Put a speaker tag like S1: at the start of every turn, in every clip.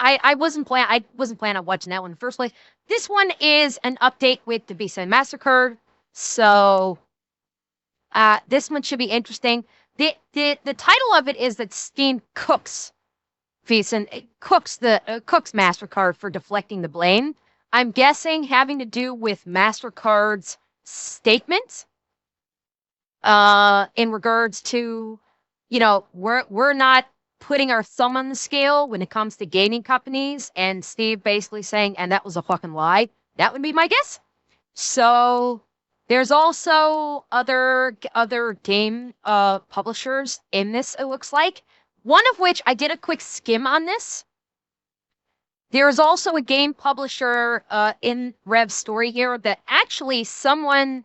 S1: I wasn't planning on watching that one in the first place. This one is an update with the Visa and Mastercard, so this one should be interesting. The title of it is that Steam cooks Visa and cooks Mastercard for deflecting the blame. I'm guessing having to do with Mastercard's statement in regards to, we're not putting our thumb on the scale when it comes to gaming companies, and Steve basically saying, and that was a fucking lie. That would be my guess. So there's also other game publishers in this, it looks like. One of which I did a quick skim on this. There is also a game publisher in Rev's story here that someone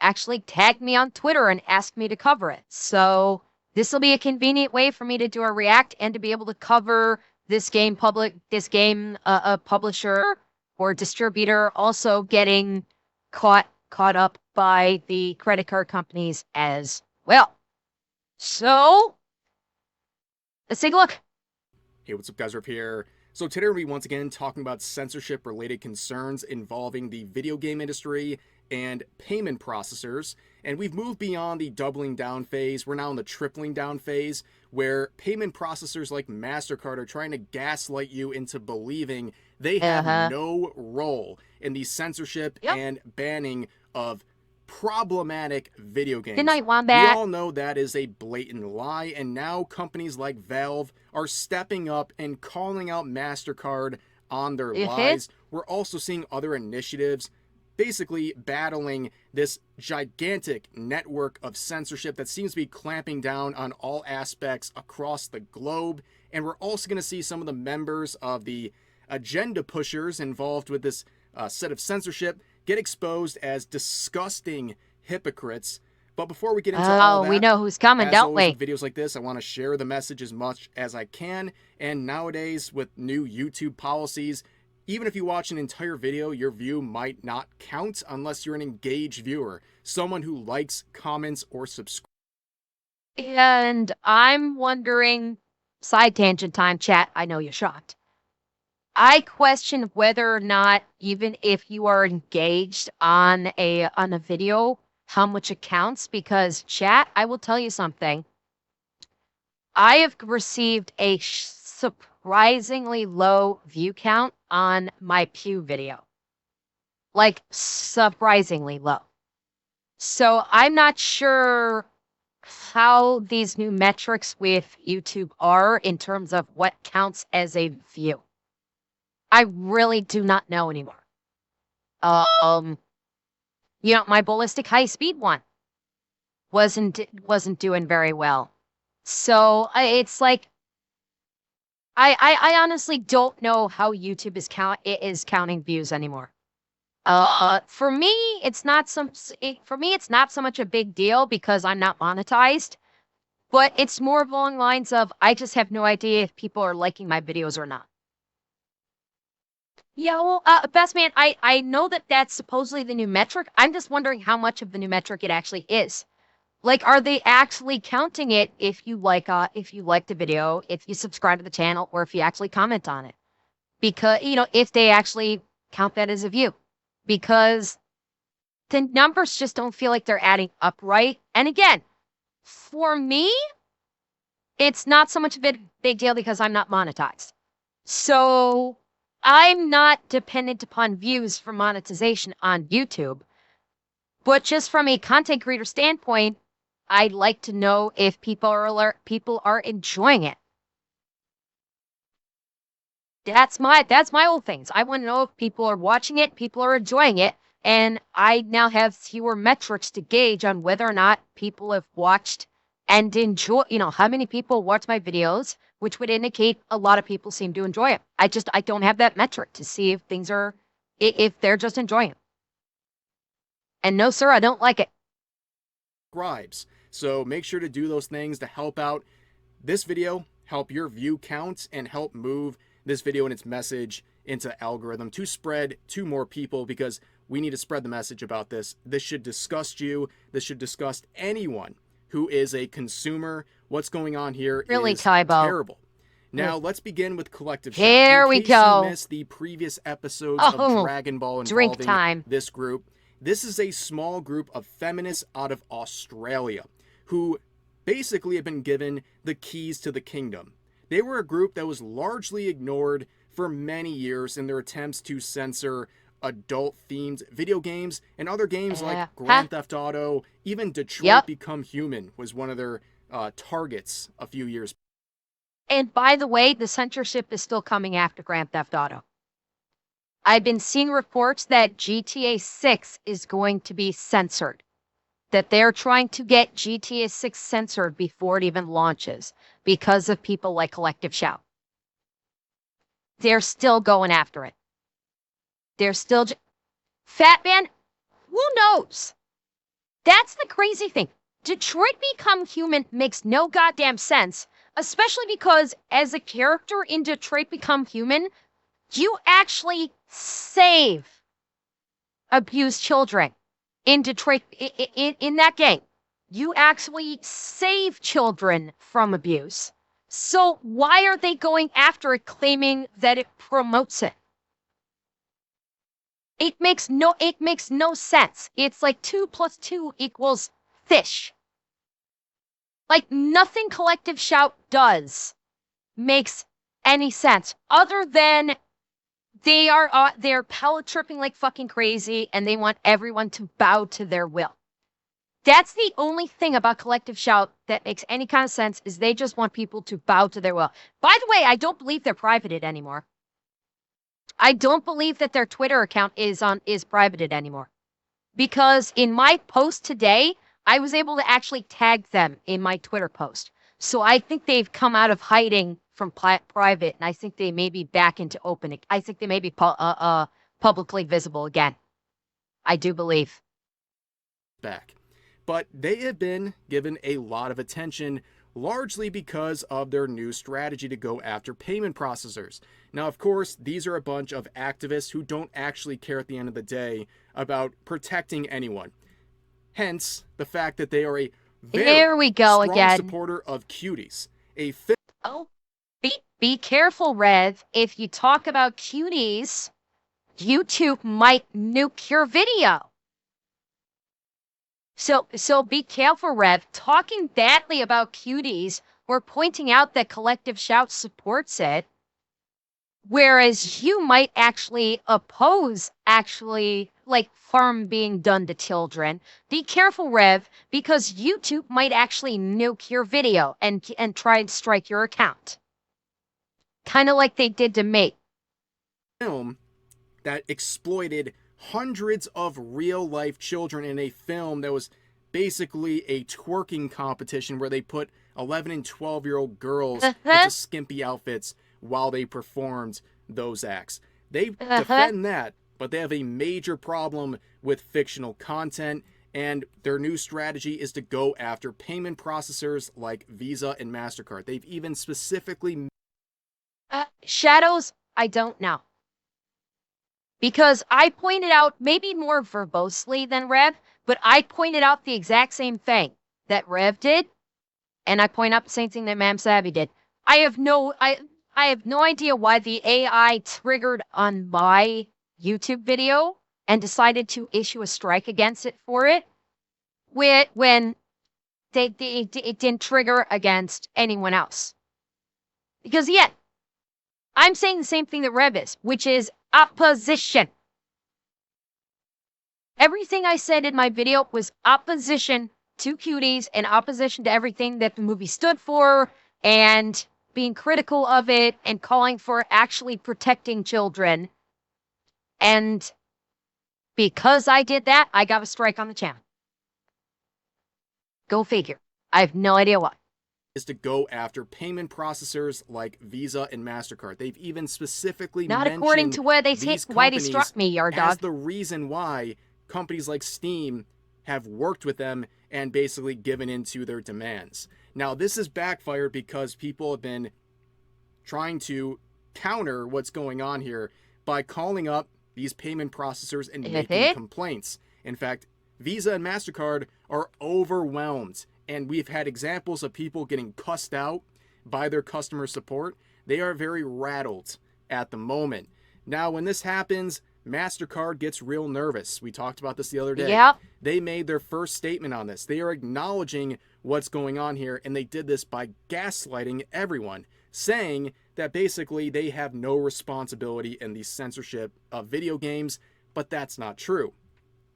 S1: actually tagged me on Twitter and asked me to cover it. So this will be a convenient way for me to do a react and to be able to cover this game publisher or distributor also getting caught up by the credit card companies as well. So let's take a look.
S2: Hey, what's up, guys? Rip here. So today we'll be once again talking about censorship-related concerns involving the video game industry and payment processors. And we've moved beyond the doubling down phase. We're now in the tripling down phase, where payment processors like Mastercard are trying to gaslight you into believing they have no role in the censorship and banning of problematic video games.
S1: Good night, Wombat.
S2: We all know that is a blatant lie, and now companies like Valve are stepping up and calling out Mastercard on their lies. We're also seeing other initiatives basically battling this gigantic network of censorship that seems to be clamping down on all aspects across the globe. And we're also going to see some of the members of the agenda pushers involved with this set of censorship get exposed as disgusting hypocrites. But before we get into all that,
S1: we know who's coming, don't we?
S2: With videos like this, I want to share the message as much as I can. And nowadays, with new YouTube policies, even if you watch an entire video, your view might not count unless you're an engaged viewer, someone who likes, comments, or subscribes.
S1: And I'm wondering, side tangent time, chat, I know you're shocked. I question whether or not, even if you are engaged on a video, how much it counts, because chat, I will tell you something. I have received a surprisingly low view count on my Pew video. Like, surprisingly low. So I'm not sure how these new metrics with YouTube are in terms of what counts as a view. I really do not know anymore. My ballistic high speed one wasn't doing very well. So it's like I honestly don't know how YouTube is counting views anymore. For me, it's not so much a big deal because I'm not monetized, but it's more along lines of I just have no idea if people are liking my videos or not. Yeah, well, Best Man, I know that that's supposedly the new metric. I'm just wondering how much of the new metric it actually is. Like, are they actually counting it if you like the video, if you subscribe to the channel, or if you actually comment on it? Because, if they actually count that as a view. Because the numbers just don't feel like they're adding up right. And again, for me, it's not so much of a big deal because I'm not monetized. So I'm not dependent upon views for monetization on YouTube, but just from a content creator standpoint, I'd like to know if people are enjoying it. That's my old things. I want to know if people are watching it, people are enjoying it, and I now have fewer metrics to gauge on whether or not people have watched and enjoy. How many people watch my videos, which would indicate a lot of people seem to enjoy it. I don't have that metric to see if they're just enjoying it. And no, sir, I don't like it.
S2: Subscribes. So make sure to do those things to help out this video, help your view count, and help move this video and its message into algorithm to spread to more people, because we need to spread the message about this. This should disgust you. This should disgust anyone who is a consumer. What's going on here is terrible. Now, let's begin with collective shouts.
S1: Here
S2: In
S1: we
S2: case
S1: go.
S2: you missed the previous episodes of
S1: Oh,
S2: Dragon Ball
S1: drink
S2: involving
S1: time.
S2: this group, this is a small group of feminists out of Australia who basically have been given the keys to the kingdom. They were a group that was largely ignored for many years in their attempts to censor adult-themed video games and other games like Grand Theft Auto. Even Detroit Become Human was one of their targets a few years.
S1: And by the way, the censorship is still coming after Grand Theft Auto. I've been seeing reports that GTA 6 is going to be censored. That they're trying to get GTA 6 censored before it even launches because of people like Collective Shout. They're still going after it. They're still... Fat Man, who knows? That's the crazy thing. Detroit Become Human makes no goddamn sense, especially because as a character in Detroit Become Human, you actually save abused children. In Detroit, in that game, you actually save children from abuse. So why are they going after it, claiming that it promotes it? It makes no sense. It's like 2 + 2 = fish. Like nothing Collective Shout does makes any sense other than they're power tripping like fucking crazy and they want everyone to bow to their will. That's the only thing about Collective Shout that makes any kind of sense, is they just want people to bow to their will. By the way, I don't believe they're privated anymore. I don't believe that their Twitter account is privated anymore. Because in my post today, I was able to actually tag them in my Twitter post. So I think they've come out of hiding from private, and I think they may be back into open. I think they may be publicly visible again. I do believe.
S2: Back. But they have been given a lot of attention, largely because of their new strategy to go after payment processors. Now, of course, these are a bunch of activists who don't actually care at the end of the day about protecting anyone. Hence, the fact that they are a very strong supporter of cuties.
S1: Be careful, Rev. If you talk about cuties, YouTube might nuke your video. So be careful, Rev. Talking badly about cuties or pointing out that Collective Shout supports it, whereas you might actually oppose like harm being done to children. Be careful, Rev, because YouTube might actually nuke your video and try and strike your account. Kind of like they did to me.
S2: Film that exploited hundreds of real-life children in a film that was basically a twerking competition where they put 11 and 12-year-old girls into skimpy outfits while they performed those acts. They defend that, but they have a major problem with fictional content, and their new strategy is to go after payment processors like Visa and Mastercard. They've even specifically...
S1: Shadows, I don't know. Because I pointed out, maybe more verbosely than Rev, but I pointed out the exact same thing that Rev did, and I point out the same thing that Mam Savvy did. I have no idea why the AI triggered on my YouTube video and decided to issue a strike against it for it, when it didn't trigger against anyone else. Because yet, I'm saying the same thing that Rev is, which is opposition. Everything I said in my video was opposition to cuties and opposition to everything that the movie stood for and being critical of it and calling for actually protecting children. And because I did that, I got a strike on the channel. Go figure. I have no idea why.
S2: Is to go after payment processors like Visa and Mastercard. They've even specifically
S1: not
S2: mentioned
S1: according to where they say why they struck me, yard dog.
S2: As the reason why companies like Steam have worked with them and basically given into their demands. Now, this has backfired because people have been trying to counter what's going on here by calling up these payment processors and making complaints. In fact, Visa and Mastercard are overwhelmed. And we've had examples of people getting cussed out by their customer support. They are very rattled at the moment. Now, when this happens, Mastercard gets real nervous. We talked about this the other day.
S1: Yep.
S2: They made their first statement on this. They are acknowledging what's going on here, and they did this by gaslighting everyone, saying that basically they have no responsibility in the censorship of video games, but that's not true.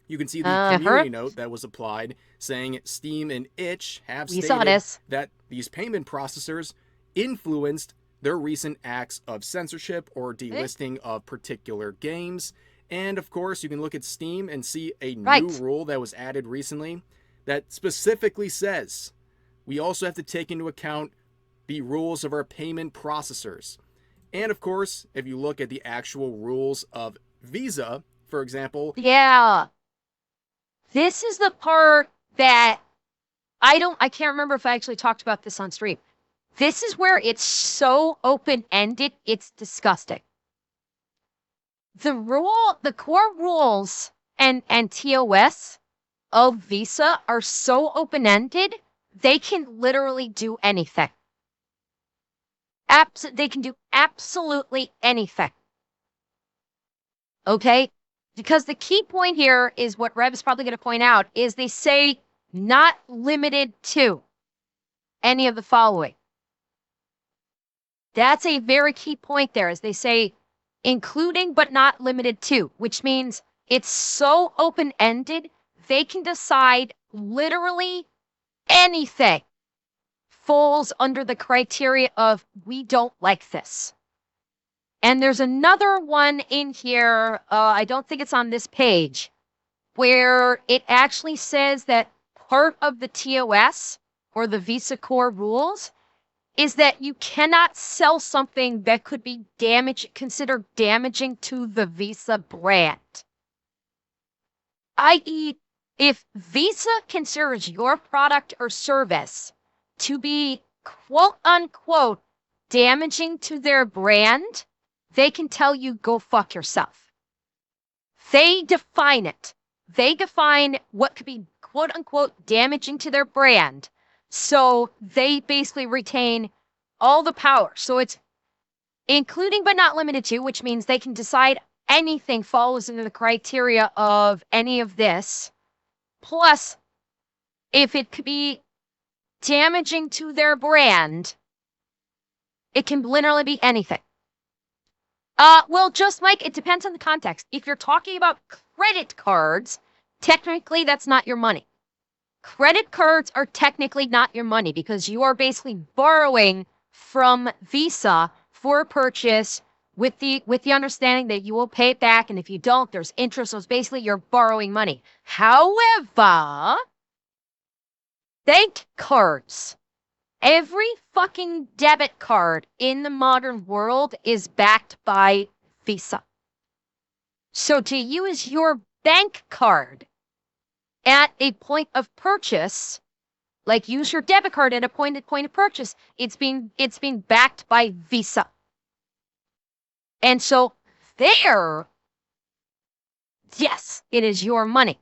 S2: You can see the community note that was applied saying Steam and itch have stated that these payment processors influenced their recent acts of censorship or delisting of particular games. And of course, you can look at Steam and see a new rule that was added recently that specifically says we also have to take into account the rules of our payment processors. And of course, if you look at the actual rules of Visa, for example.
S1: Yeah. This is the part that I can't remember if I actually talked about this on stream. This is where it's so open-ended, it's disgusting. The core rules and TOS of Visa are so open-ended, they can literally do anything. They can do absolutely anything. Okay? Because the key point here is what Reb is probably going to point out, is they say not limited to any of the following. That's a very key point there, as they say including but not limited to, which means it's so open-ended, they can decide literally anything falls under the criteria of we don't like this. And there's another one in here, I don't think it's on this page, where it actually says that part of the TOS, or the Visa core rules, is that you cannot sell something that could be considered damaging to the Visa brand. I.e., if Visa considers your product or service to be quote-unquote damaging to their brand, they can tell you, go fuck yourself. They define it. They define what could be quote-unquote damaging to their brand. So they basically retain all the power. So it's including but not limited to, which means they can decide anything falls into the criteria of any of this. Plus, if it could be damaging to their brand, it can literally be anything. Well, just like it depends on the context. If you're talking about credit cards, technically that's not your money. Credit cards are technically not your money because you are basically borrowing from Visa for a purchase with the understanding that you will pay it back, and if you don't, there's interest. So it's basically you're borrowing money. However, bank cards, every fucking debit card in the modern world is backed by Visa. So to use your bank card at a point of purchase, like use your debit card at a point of purchase, it's being backed by Visa. And so there, yes, it is your money.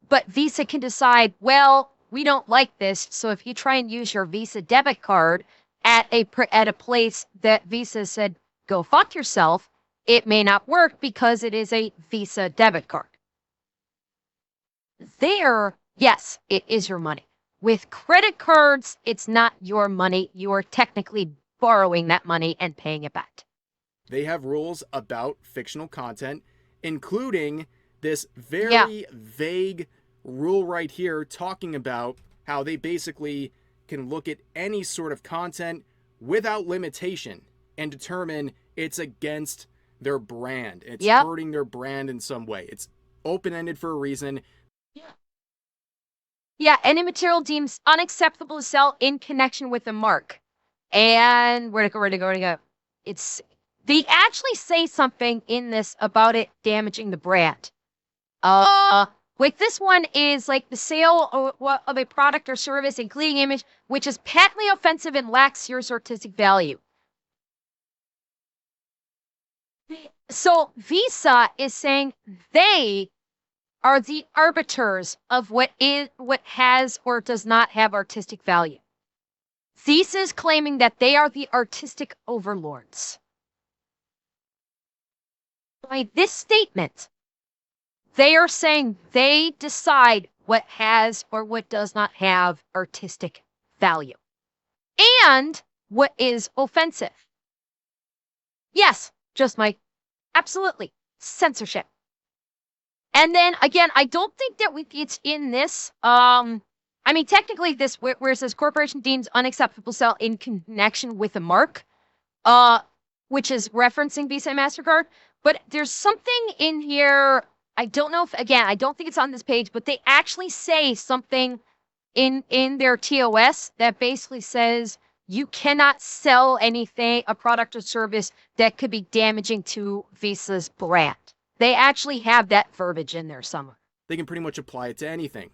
S1: But Visa can decide, well, we don't like this, so if you try and use your Visa debit card at a place that Visa said, go fuck yourself, it may not work because it is a Visa debit card. There, yes, it is your money. With credit cards, it's not your money. You are technically borrowing that money and paying it back.
S2: They have rules about fictional content, including this very vague rule right here talking about how they basically can look at any sort of content without limitation and determine it's against their brand. It's hurting their brand in some way. It's open-ended for a reason.
S1: Yeah, any material deems unacceptable to sell in connection with a mark. And where to go? They actually say something in this about it damaging the brand. Like this one is like the sale of a product or service, including image, which is patently offensive and lacks serious artistic value. So Visa is saying they are the arbiters of what has or does not have artistic value. Visa is claiming that they are the artistic overlords. By this statement, they are saying they decide what has or what does not have artistic value and what is offensive. Yes, just Mike. Absolutely. Censorship. And then again, I don't think that it's in this. I mean, technically, this where it says corporation deems unacceptable sell in connection with a mark, which is referencing Visa and Mastercard. But there's something in here. I don't know if I don't think it's on this page, but they actually say something in their TOS that basically says you cannot sell anything, a product or service that could be damaging to Visa's brand. They actually have that verbiage in there somewhere.
S2: They can pretty much apply it to anything.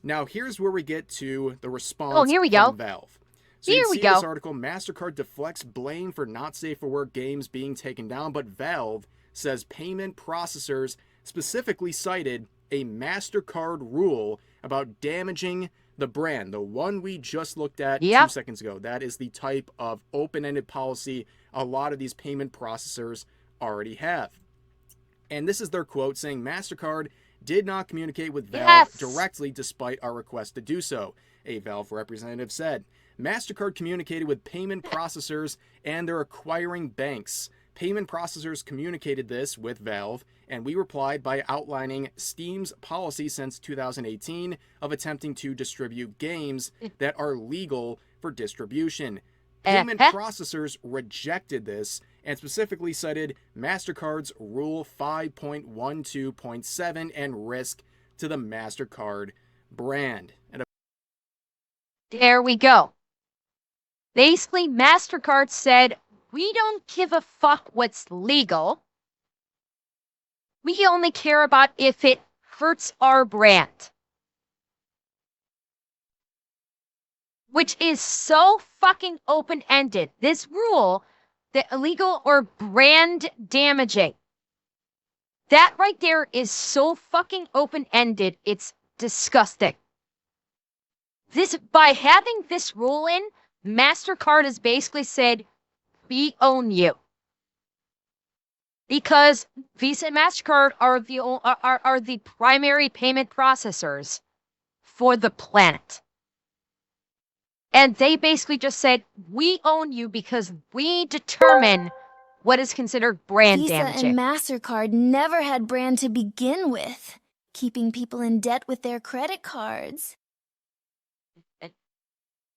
S2: Now, here's where we get to the response
S1: from
S2: Valve. So you see this article, Mastercard deflects blame for not safe for work games being taken down, but Valve says payment processors specifically cited a Mastercard rule about damaging the brand, the one we just looked at 2 seconds ago. That is the type of open-ended policy a lot of these payment processors already have. And this is their quote saying, Mastercard did not communicate with Valve directly despite our request to do so. A Valve representative said, Mastercard communicated with payment processors and their acquiring banks. Payment processors communicated this with Valve, and we replied by outlining Steam's policy since 2018 of attempting to distribute games that are legal for distribution. Payment processors rejected this and specifically cited Mastercard's Rule 5.12.7 and risk to the Mastercard brand.
S1: There we go. Basically, Mastercard said, we don't give a fuck what's legal. We only care about if it hurts our brand. Which is so fucking open-ended. This rule, the illegal or brand damaging, that right there is so fucking open-ended, it's disgusting. By having this rule in, Mastercard has basically said, we own you. Because Visa and Mastercard are the primary payment processors for the planet. And they basically just said, we own you because we determine what is considered brand damaging.
S3: Visa and Mastercard never had brand to begin with, keeping people in debt with their credit cards.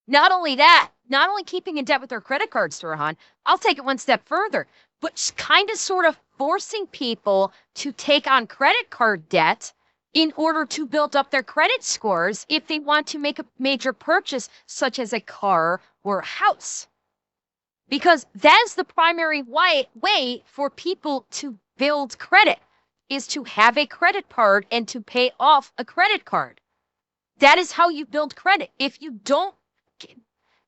S1: Not only that, not only keeping in debt with their credit cards, Turhan, I'll take it one step further, but kind of sort of forcing people to take on credit card debt in order to build up their credit scores if they want to make a major purchase, such as a car or a house. Because that is the primary way for people to build credit, is to have a credit card and to pay off a credit card. That is how you build credit.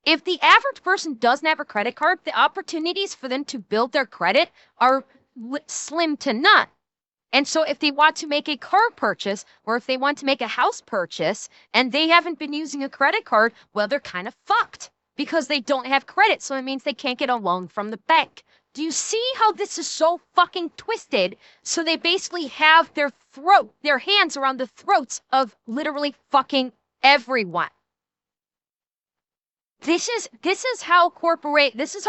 S1: If the average person doesn't have a credit card, the opportunities for them to build their credit are slim to none. And so if they want to make a car purchase or if they want to make a house purchase and they haven't been using a credit card, well, they're kind of fucked because they don't have credit. So it means they can't get a loan from the bank. Do you see how this is so fucking twisted? So they basically have their hands around the throats of literally fucking everyone. This is how corporations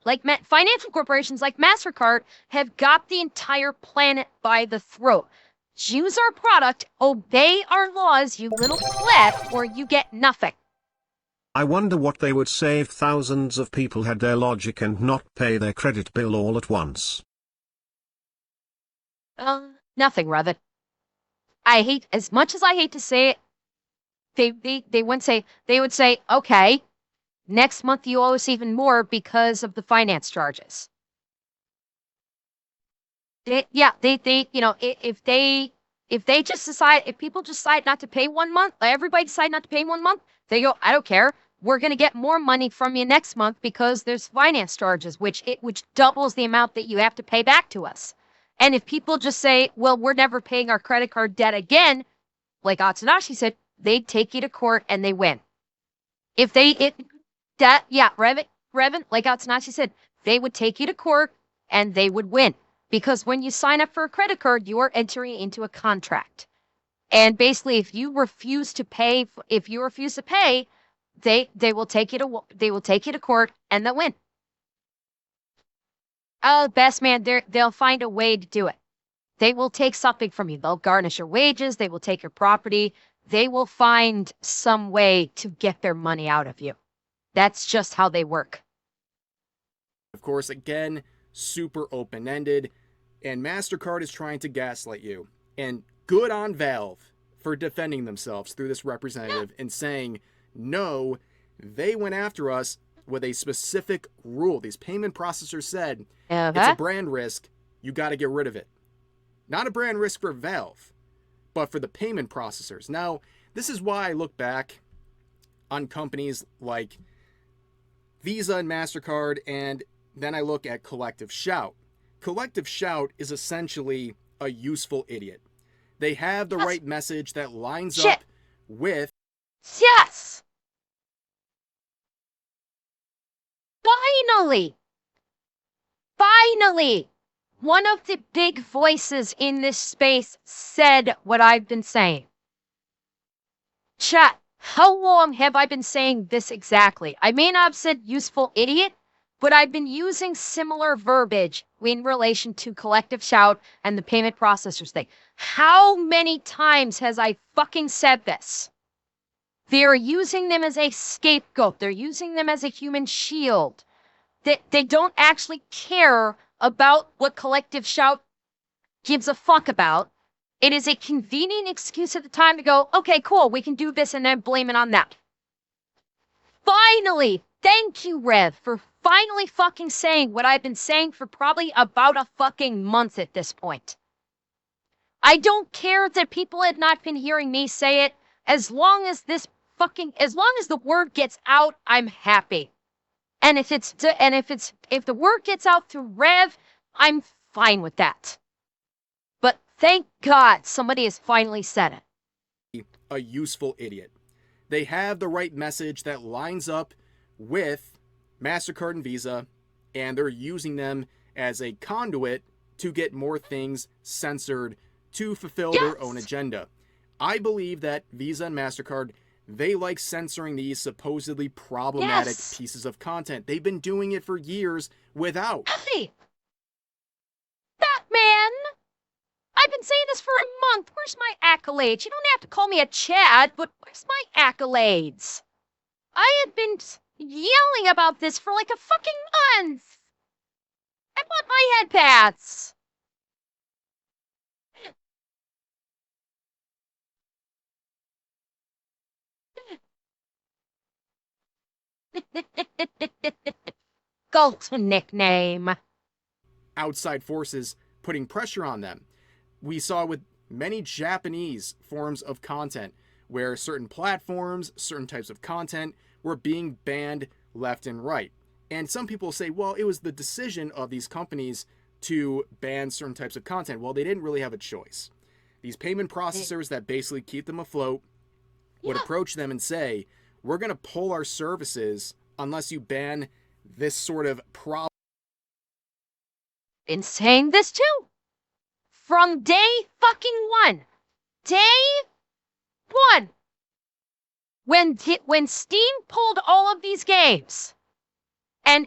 S1: like financial corporations like Mastercard have got the entire planet by the throat. Use our product, obey our laws, you little pleb, or you get nothing.
S4: I wonder what they would say if thousands of people had their logic and not pay their credit bill all at once.
S1: Nothing, Rabbit. As much as I hate to say it, they would say, okay, next month you owe us even more because of the finance charges. If people just decide not to pay 1 month, everybody decide not to pay 1 month, they go, I don't care. We're going to get more money from you next month because there's finance charges, which doubles the amount that you have to pay back to us. And if people just say, well, we're never paying our credit card debt again, like Atsunashi said, they take you to court and they win. If they, Revan, like Atsunashi said, they would take you to court and they would win. Because when you sign up for a credit card, you are entering into a contract. And basically, if you refuse to pay, they will take you to court and they'll win. Oh, best man, they'll find a way to do it. They will take something from you. They'll garnish your wages. They will take your property. They will find some way to get their money out of you. That's just how they work.
S2: Of course, again, super open-ended, and Mastercard is trying to gaslight you. And good on Valve for defending themselves through this representative and saying, no, they went after us with a specific rule. These payment processors said, it's a brand risk, you got to get rid of it. Not a brand risk for Valve, but for the payment processors. Now, this is why I look back on companies like Visa and Mastercard, and then I look at Collective Shout. Collective Shout is essentially a useful idiot. They have the right message that lines up with...
S1: Yes! Finally! One of the big voices in this space said what I've been saying. Chat, how long have I been saying this exactly? I may not have said useful idiot, but I've been using similar verbiage in relation to Collective Shout and the payment processors thing. How many times has I fucking said this? They're using them as a scapegoat. They're using them as a human shield. They don't actually care about what Collective Shout gives a fuck about. It is a convenient excuse at the time to go, okay, cool, we can do this and then blame it on that. Finally, thank you, Rev, for finally fucking saying what I've been saying for probably about a fucking month at this point. I don't care that people had not been hearing me say it. As long as the word gets out, I'm happy. And if the word gets out through Rev, I'm fine with that. But thank God somebody has finally said it.
S2: A useful idiot. They have the right message that lines up with Mastercard and Visa, and they're using them as a conduit to get more things censored to fulfill their own agenda. I believe that Visa and Mastercard, they like censoring these supposedly problematic pieces of content. They've been doing it for years without.
S1: Hey! Batman! I've been saying this for a month. Where's my accolades? You don't have to call me a Chad, but where's my accolades? I had been yelling about this for like a fucking month. I want my head pats. Go to nickname.
S2: Outside forces putting pressure on them. We saw with many Japanese forms of content where certain platforms, certain types of content were being banned left and right. And some people say, well, it was the decision of these companies to ban certain types of content. Well, they didn't really have a choice. These payment processors that basically keep them afloat would approach them and say, we're going to pull our services unless you ban this sort of problem.
S1: Been saying this too. From day fucking one. Day one. When Steam pulled all of these games, and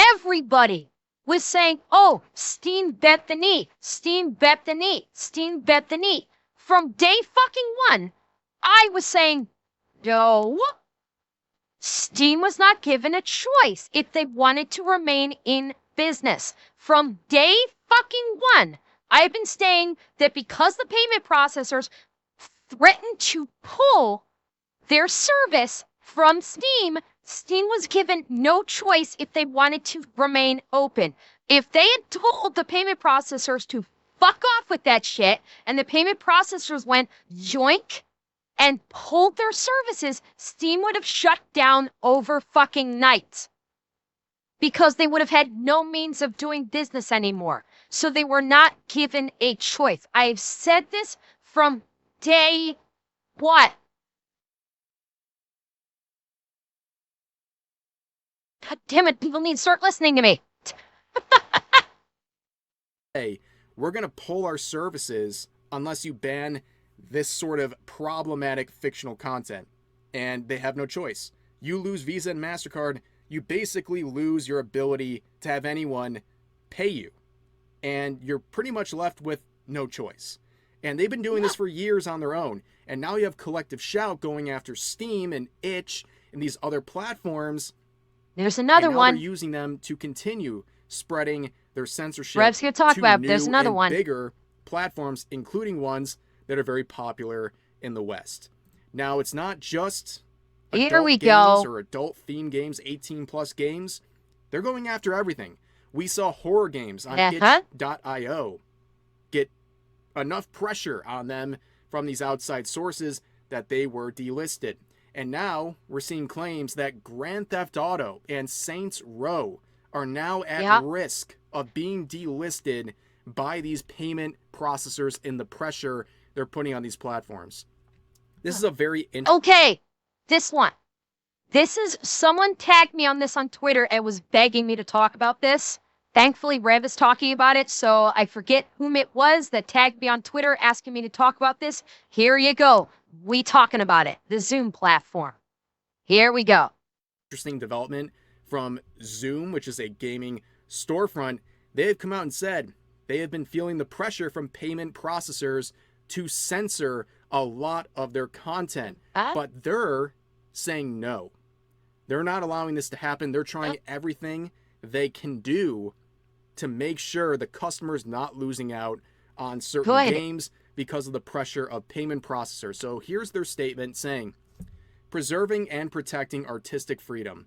S1: everybody was saying, oh, Steam bet the knee, Steam bet the knee, Steam bet the knee. From day fucking one, I was saying, no. Steam was not given a choice if they wanted to remain in business. From day fucking one, I've been saying that because the payment processors threatened to pull their service from Steam, Steam was given no choice if they wanted to remain open. If they had told the payment processors to fuck off with that shit, and the payment processors went yoink and pulled their services, Steam would have shut down over fucking night. Because they would have had no means of doing business anymore. So they were not given a choice. I've said this from day one. God damn it, people need to start listening to me.
S2: Hey, we're going to pull our services unless you ban this sort of problematic fictional content. And they have no choice. You lose Visa and MasterCard, you basically lose your ability to have anyone pay you. And you're pretty much left with no choice. And they've been doing this for years on their own. And now you have Collective Shout going after Steam and Itch and these other platforms.
S1: There's another
S2: and now
S1: one.
S2: They're using them to continue spreading their censorship
S1: Rev's gonna talk
S2: to
S1: about it.
S2: new
S1: There's another
S2: and
S1: one.
S2: bigger platforms, including ones that are very popular in the West. Now, it's not just
S1: Here we
S2: games
S1: go.
S2: or adult theme games, 18 plus games. They're going after everything. We saw horror games on itch.io get enough pressure on them from these outside sources that they were delisted. And now we're seeing claims that Grand Theft Auto and Saints Row are now at risk of being delisted by these payment processors in the pressure they're putting on these platforms. This is a very
S1: Okay, this one. This is, someone tagged me on this on Twitter and was begging me to talk about this. Thankfully, Rev is talking about it, so I forget whom it was that tagged me on Twitter asking me to talk about this. Here you go. We talking about it. The Zoom platform. Here we go.
S2: Interesting development from Zoom, which is a gaming storefront. They have come out and said they have been feeling the pressure from payment processors to censor a lot of their content, but they're saying no. They're not allowing this to happen. They're trying everything they can do to make sure the customer's not losing out on certain games because of the pressure of payment processors. So here's their statement saying, preserving and protecting artistic freedom.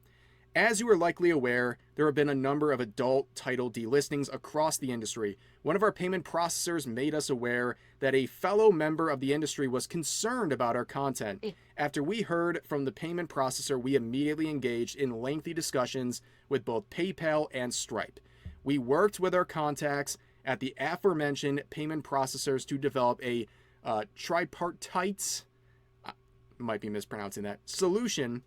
S2: As you are likely aware, there have been a number of adult title delistings across the industry. One of our payment processors made us aware that a fellow member of the industry was concerned about our content. After we heard from the payment processor, we immediately engaged in lengthy discussions with both PayPal and Stripe. We worked with our contacts at the aforementioned payment processors to develop a tripartite, might be mispronouncing that, solution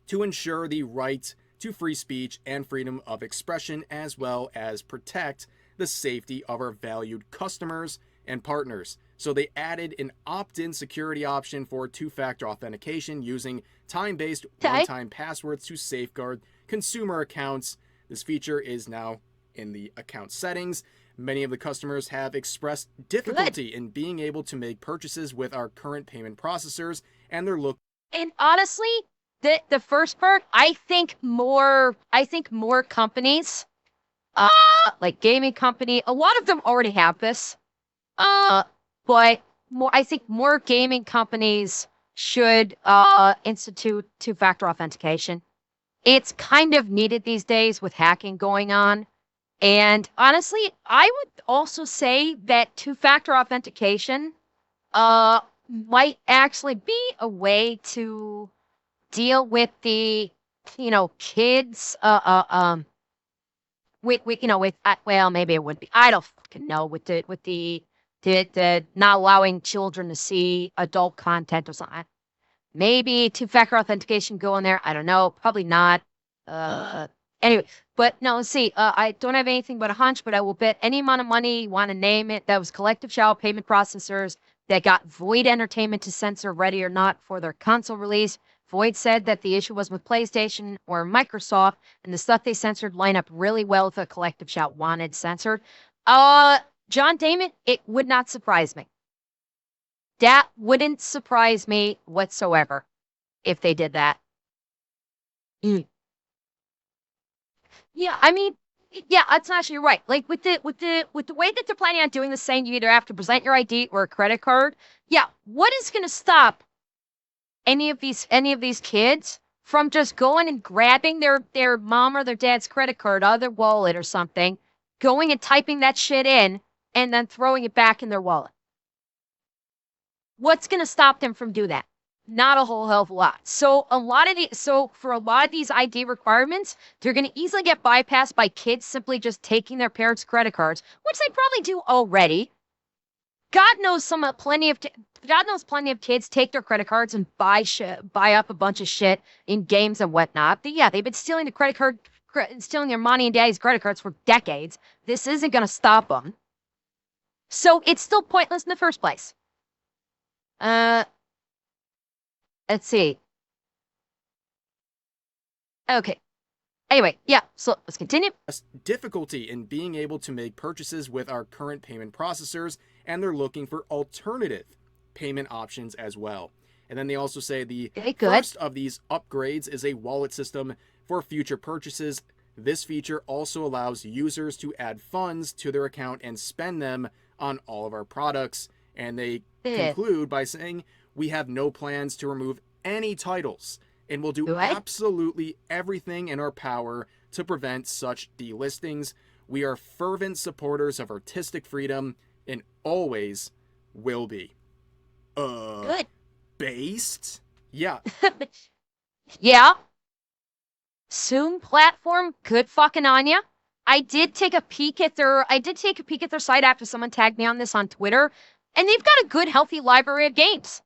S2: to ensure the right to free speech and freedom of expression, as well as protect the safety of our valued customers and partners. So they added an opt-in security option for two-factor authentication using time-based one-time passwords to safeguard consumer accounts. This feature is now in the account settings. Many of the customers have expressed difficulty in being able to make purchases with our current payment processors, and they're looking.
S1: And honestly, the first part, I think more companies, like gaming company, a lot of them already have this. But I think more gaming companies should institute two-factor authentication. It's kind of needed these days with hacking going on. And honestly, I would also say that two-factor authentication might actually be a way to deal with the, kids, well, maybe it would be, I don't fucking know, with the not allowing children to see adult content or something. Maybe two-factor authentication go in there. I don't know. Probably not. Anyway, but no, let's see. I don't have anything but a hunch, but I will bet any amount of money you want to name it. That was Collective Shout payment processors that got Void Entertainment to censor Ready or Not for their console release. Void said that the issue was with PlayStation or Microsoft, and the stuff they censored lined up really well with what Collective Shout wanted censored. John Damon, it would not surprise me. That wouldn't surprise me whatsoever if they did that. Yeah, I mean, yeah, that's actually right. Like with the way that they're planning on doing this, saying you either have to present your ID or a credit card. Yeah, what is going to stop any of these kids from just going and grabbing their mom or their dad's credit card out of their wallet or something, going and typing that shit in, and then throwing it back in their wallet? What's going to stop them from doing that? Not a whole hell of a lot. So for a lot of these ID requirements, they're going to easily get bypassed by kids simply just taking their parents' credit cards, which they probably do already. God knows God knows plenty of kids take their credit cards and buy up a bunch of shit in games and whatnot. But yeah, they've been stealing stealing their mommy and daddy's credit cards for decades. This isn't going to stop them. So it's still pointless in the first place. Let's see. Okay. Anyway, yeah, so let's continue.
S2: Difficulty in being able to make purchases with our current payment processors, and they're looking for alternative payment options as well. And then they also say the first of these upgrades is a wallet system for future purchases. This feature also allows users to add funds to their account and spend them on all of our products. And they conclude by saying, we have no plans to remove any titles, and we'll do absolutely everything in our power to prevent such delistings. We are fervent supporters of artistic freedom and always will be.
S1: Good.
S2: Based? Yeah.
S1: Yeah. Zoom platform, good fucking on ya. I did take a peek at their site after someone tagged me on this on Twitter, and they've got a good, healthy library of games.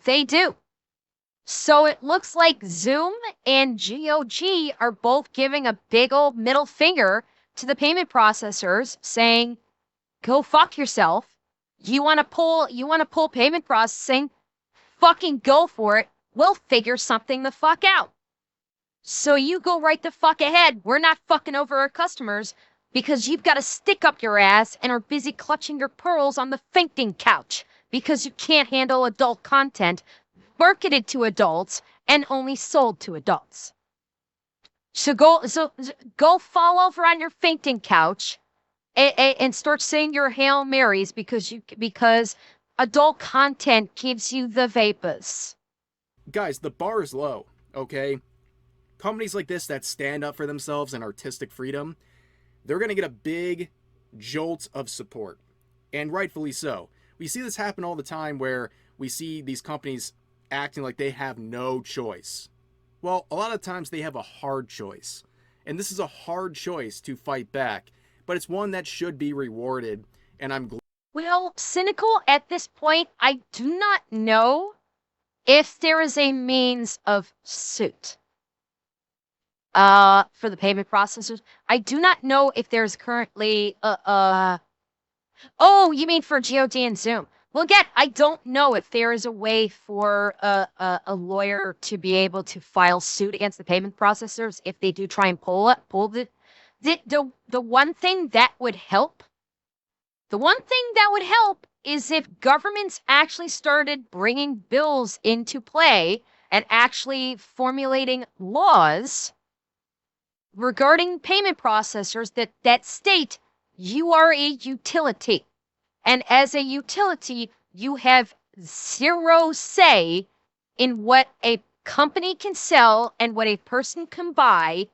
S1: They do. So it looks like Zoom and GOG are both giving a big old middle finger to the payment processors, saying, go fuck yourself. You want to pull payment processing? Fucking go for it. We'll figure something the fuck out. So you go right the fuck ahead. We're not fucking over our customers because you've got to stick up your ass and are busy clutching your pearls on the fainting couch because you can't handle adult content marketed to adults and only sold to adults. So go fall over on your fainting couch and start saying your Hail Marys because adult content gives you the vapors.
S2: Guys, the bar is low, okay? Companies like this that stand up for themselves and artistic freedom, they're going to get a big jolt of support. And rightfully so. We see this happen all the time where we see these companies acting like they have no choice. Well, a lot of times they have a hard choice. And this is a hard choice to fight back, but it's one that should be rewarded. And I'm glad.
S1: Well, cynical at this point, I do not know if there is a means of suit. For the payment processors, I do not know if there's currently oh, you mean for GOD and Zoom? Well, again, I don't know if there is a way for a lawyer to be able to file suit against the payment processors if they do try and pull the one thing that would help. The one thing that would help is if governments actually started bringing bills into play and actually formulating laws regarding payment processors that state you are a utility. And as a utility, you have zero say in what a company can sell and what a person can buy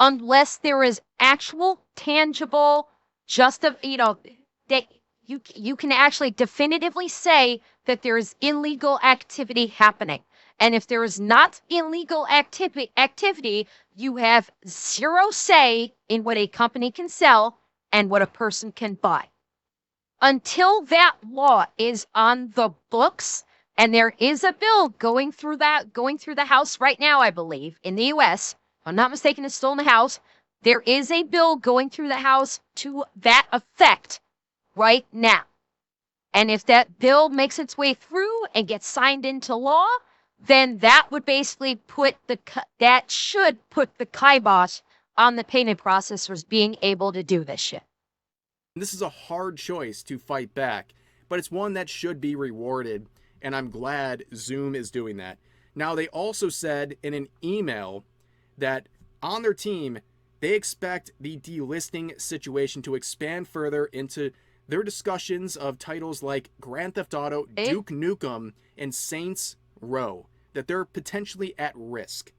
S1: unless there is actual, tangible, that you can actually definitively say that there is illegal activity happening. And if there is not illegal activity, you have zero say in what a company can sell and what a person can buy. Until that law is on the books, and there is a bill going through the House right now, I believe, in the US. If I'm not mistaken, it's still in the House. There is a bill going through the House to that effect right now. And if that bill makes its way through and gets signed into law, then that would basically should put the kibosh on the payment processors being able to do this shit.
S2: This is a hard choice to fight back, but it's one that should be rewarded, and I'm glad Zoom is doing that. Now, they also said in an email that on their team, they expect the delisting situation to expand further into their discussions of titles like Grand Theft Auto, Duke Nukem, and Saints Row, that they're potentially at risk.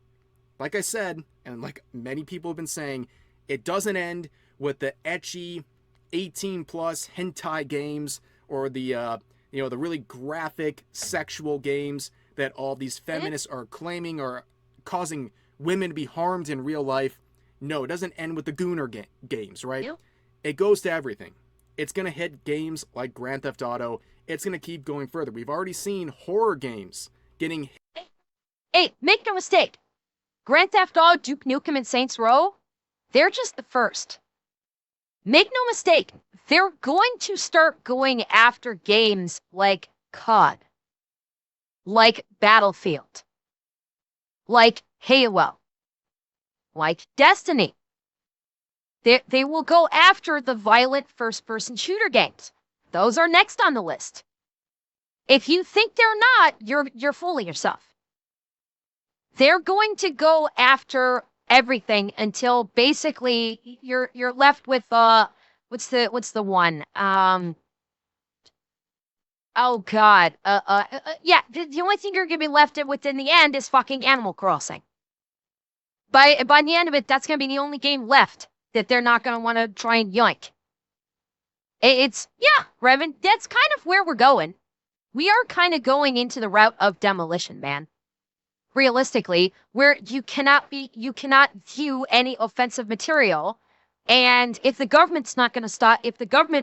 S2: Like I said, and like many people have been saying, it doesn't end with the ecchi 18 plus hentai games or the the really graphic sexual games that all these feminists are claiming are causing women to be harmed in real life. No, it doesn't end with the Gooner games, right? It goes to everything. It's going to hit games like Grand Theft Auto. It's going to keep going further. We've already seen horror games getting...
S1: Hey, make no mistake. Grand Theft Auto, Duke Nukem, and Saints Row, they're just the first. Make no mistake, they're going to start going after games like COD, like Battlefield, like Halo, like Destiny. They will go after the violent first-person shooter games. Those are next on the list. If you think they're not, you're fooling yourself. They're going to go after everything until basically you're left with what's the one? Oh God. Yeah, the only thing you're gonna be left with in the end is fucking Animal Crossing. By the end of it, that's gonna be the only game left that they're not gonna want to try and yoink. Yeah, Revan, that's kind of where we're going. We are kind of going into the route of demolition, man. Realistically, where you cannot view any offensive material, and if the government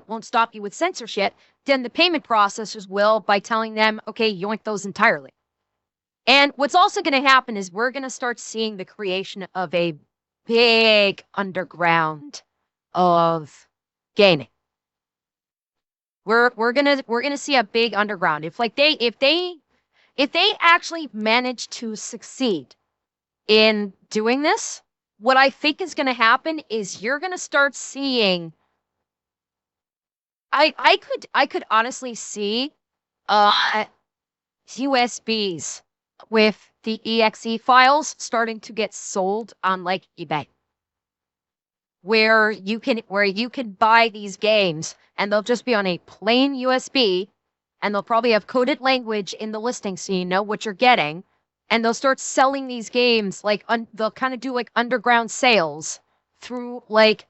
S1: won't stop you with censorship, then the payment processors will by telling them, okay, yoink those entirely. And what's also going to happen is we're going to start seeing the creation of a big underground of gaming. We're gonna see a big underground. If they actually manage to succeed in doing this, what I think is going to happen is you're going to start seeing. I could honestly see USBs with the exe files starting to get sold on like eBay, where you can buy these games and they'll just be on a plain USB. And they'll probably have coded language in the listing so you know what you're getting. And they'll start selling these games, like, they'll kind of do, like, underground sales through, like,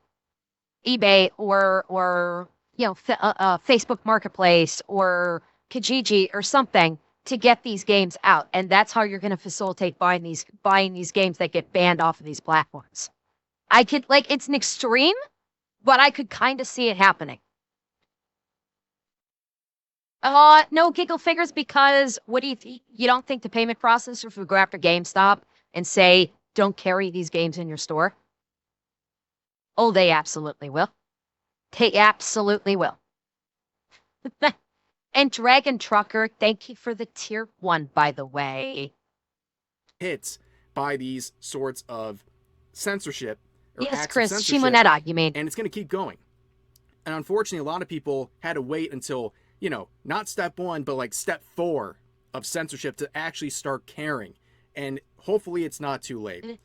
S1: eBay or Facebook Marketplace or Kijiji or something to get these games out. And that's how you're going to facilitate buying these games that get banned off of these platforms. It's an extreme, but I could kind of see it happening. No giggle figures, because what do you don't think the payment processors would go after GameStop and say, don't carry these games in your store? Oh, they absolutely will. They absolutely will. And Dragon Trucker, thank you for the tier 1, by the way.
S2: Hits by these sorts of censorship.
S1: Yes, Chris, Shimonetta, you mean.
S2: And it's going to keep going. And unfortunately, a lot of people had to wait until, not step 1, but like step 4 of censorship to actually start caring. And hopefully it's not too late.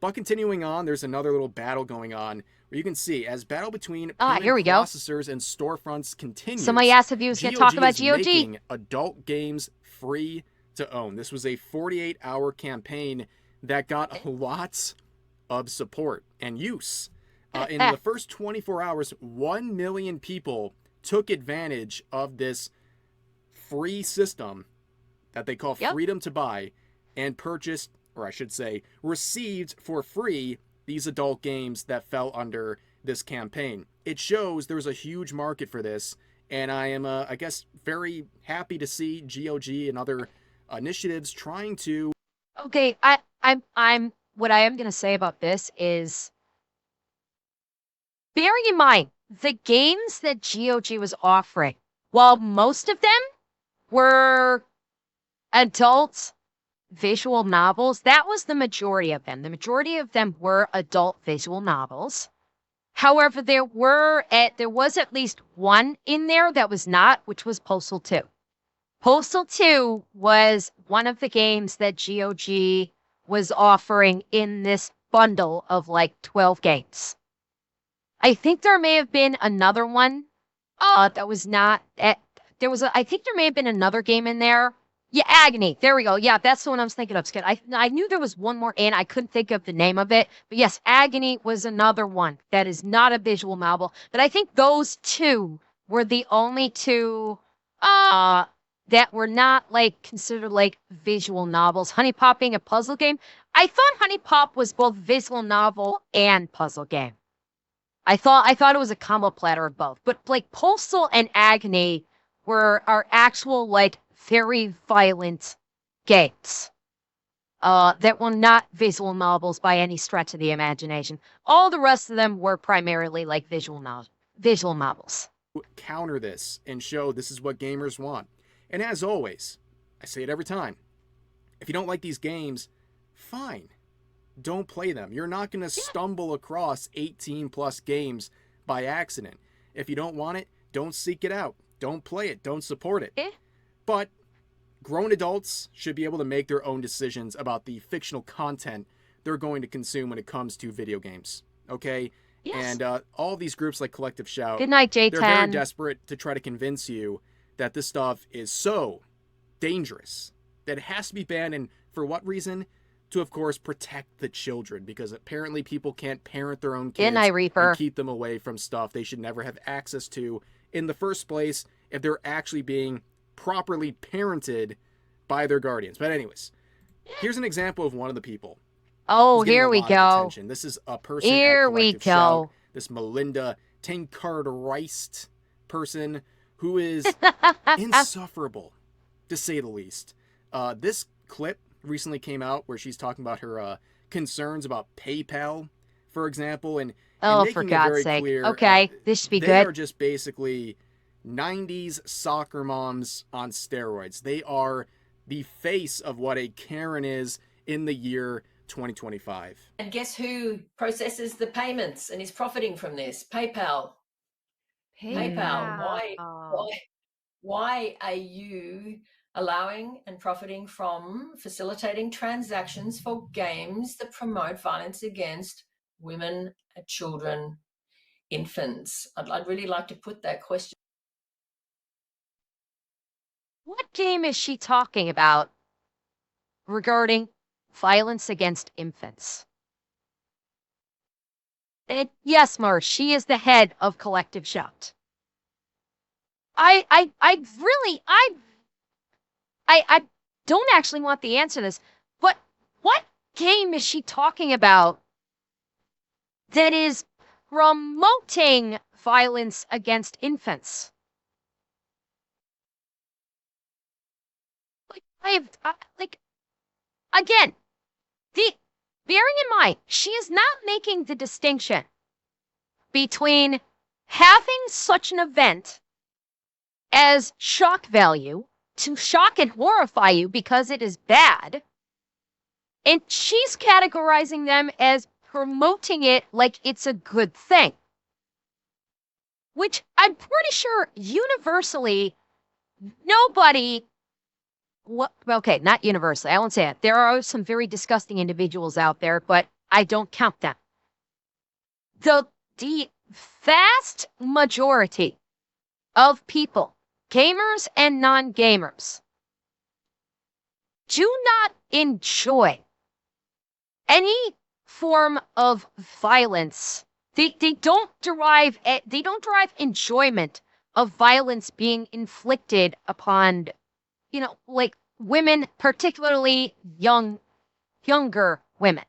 S2: But continuing on, there's another little battle going on where you can see as battle between processors and storefronts continues.
S1: Somebody asked if you was going to talk about GOG.
S2: Making adult games free to own. This was a 48-hour campaign that got lots of support and use. In the first 24 hours, 1 million people took advantage of this free system that they call freedom to buy and purchased, or I should say, received for free these adult games that fell under this campaign. It shows there's a huge market for this, and I am, I guess, very happy to see GOG and other initiatives trying to...
S1: Okay, what I am going to say about this is, bearing in mind, the games that GOG was offering, while most of them were adult visual novels, that was the majority of them. The majority of them were adult visual novels. However, there was at least one in there that was not, which was Postal 2. Postal 2 was one of the games that GOG was offering in this bundle of like 12 games. I think there may have been another one that was not. I think there may have been another game in there. Yeah, Agony. There we go. Yeah, that's the one I was thinking of, Skid. I knew there was one more in. I couldn't think of the name of it. But yes, Agony was another one that is not a visual novel. But I think those two were the only two that were not like considered like visual novels. Honey Pop being a puzzle game. I thought Honey Pop was both visual novel and puzzle game. I thought it was a combo platter of both. But like Postal and Agony are actual like very violent games. That were not visual novels by any stretch of the imagination. All the rest of them were primarily like visual novels.
S2: Counter this and show this is what gamers want. And as always, I say it every time. If you don't like these games, fine. Don't play them. You're not going to stumble across 18 plus games by accident. If you don't want it, don't seek it out. Don't play it. Don't support it. But grown adults should be able to make their own decisions about the fictional content they're going to consume when it comes to video games. Okay?
S1: Yes.
S2: And all these groups like Collective Shout,
S1: Good night, J10.
S2: they're very desperate to try to convince you that this stuff is so dangerous that it has to be banned. And for what reason? To, of course, protect the children, because apparently people can't parent their own kids
S1: Good night, Reaper.
S2: and keep them away from stuff they should never have access to in the first place if they're actually being properly parented by their guardians. But anyways, here's an example of one of the people.
S1: Oh,
S2: who's getting
S1: here
S2: a
S1: we
S2: lot of
S1: go.
S2: attention. This is a person
S1: Here
S2: at
S1: we
S2: Collective Shout,
S1: go.
S2: this Melinda Tankard-Reist person who is insufferable, to say the least. This clip recently came out where she's talking about her concerns about PayPal, for example, and
S1: Oh,
S2: making
S1: for
S2: it
S1: God's
S2: very
S1: sake.
S2: clear,
S1: Okay, this should be
S2: they
S1: good.
S2: are just basically 90s soccer moms on steroids. They are the face of what a Karen is in the year 2025.
S5: And guess who processes the payments and is profiting from this? PayPal. PayPal. Why are you allowing and profiting from facilitating transactions for games that promote violence against women, children, infants? I'd really like to put that question.
S1: What game is she talking about regarding violence against infants? Yes, Mars, she is the head of Collective Shout. I don't actually want the answer to this, but what game is she talking about that is promoting violence against infants? Again, bearing in mind, she is not making the distinction between having such an event as shock value to shock and horrify you because it is bad, and she's categorizing them as promoting it like it's a good thing, which I'm pretty sure universally nobody. Okay, not universally. I won't say it. There are some very disgusting individuals out there, but I don't count them. The vast majority of people, gamers and non-gamers, do not enjoy any form of violence. They don't derive enjoyment of violence being inflicted upon, like women, particularly younger women.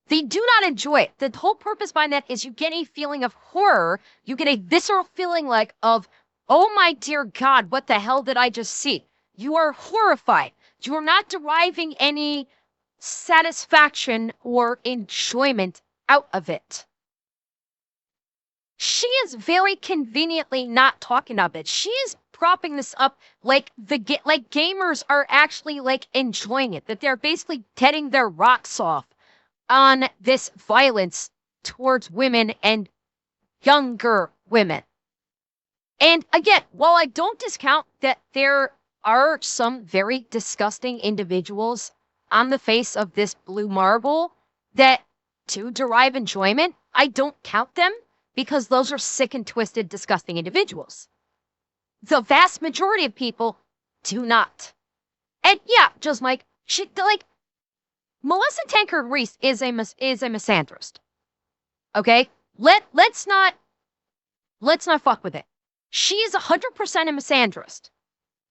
S1: They do not enjoy it. The whole purpose behind that is you get a feeling of horror. You get a visceral feeling of, oh my dear God, what the hell did I just see? You are horrified. You are not deriving any satisfaction or enjoyment out of it. She is very conveniently not talking of it. She is propping this up like gamers are actually enjoying it, that they're basically getting their rocks off on this violence towards women and younger women. And again, while I don't discount that there are some very disgusting individuals on the face of this blue marble that do derive enjoyment, I don't count them because those are sick and twisted, disgusting individuals. The vast majority of people do not. And yeah, just Melissa Tankard-Reist is a misandrist. Okay? Let's not fuck with it. She is 100% a misandrist.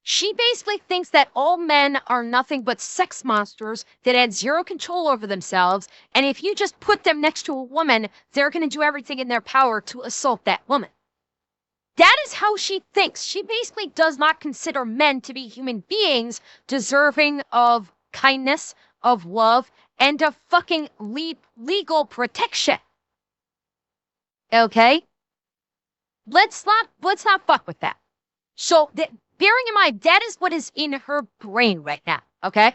S1: She basically thinks that all men are nothing but sex monsters that had zero control over themselves, and if you just put them next to a woman, they're going to do everything in their power to assault that woman. That is how she thinks. She basically does not consider men to be human beings deserving of kindness, of love, and of fucking legal protection. Okay? Let's not fuck with that. So, bearing in mind, that is what is in her brain right now, okay?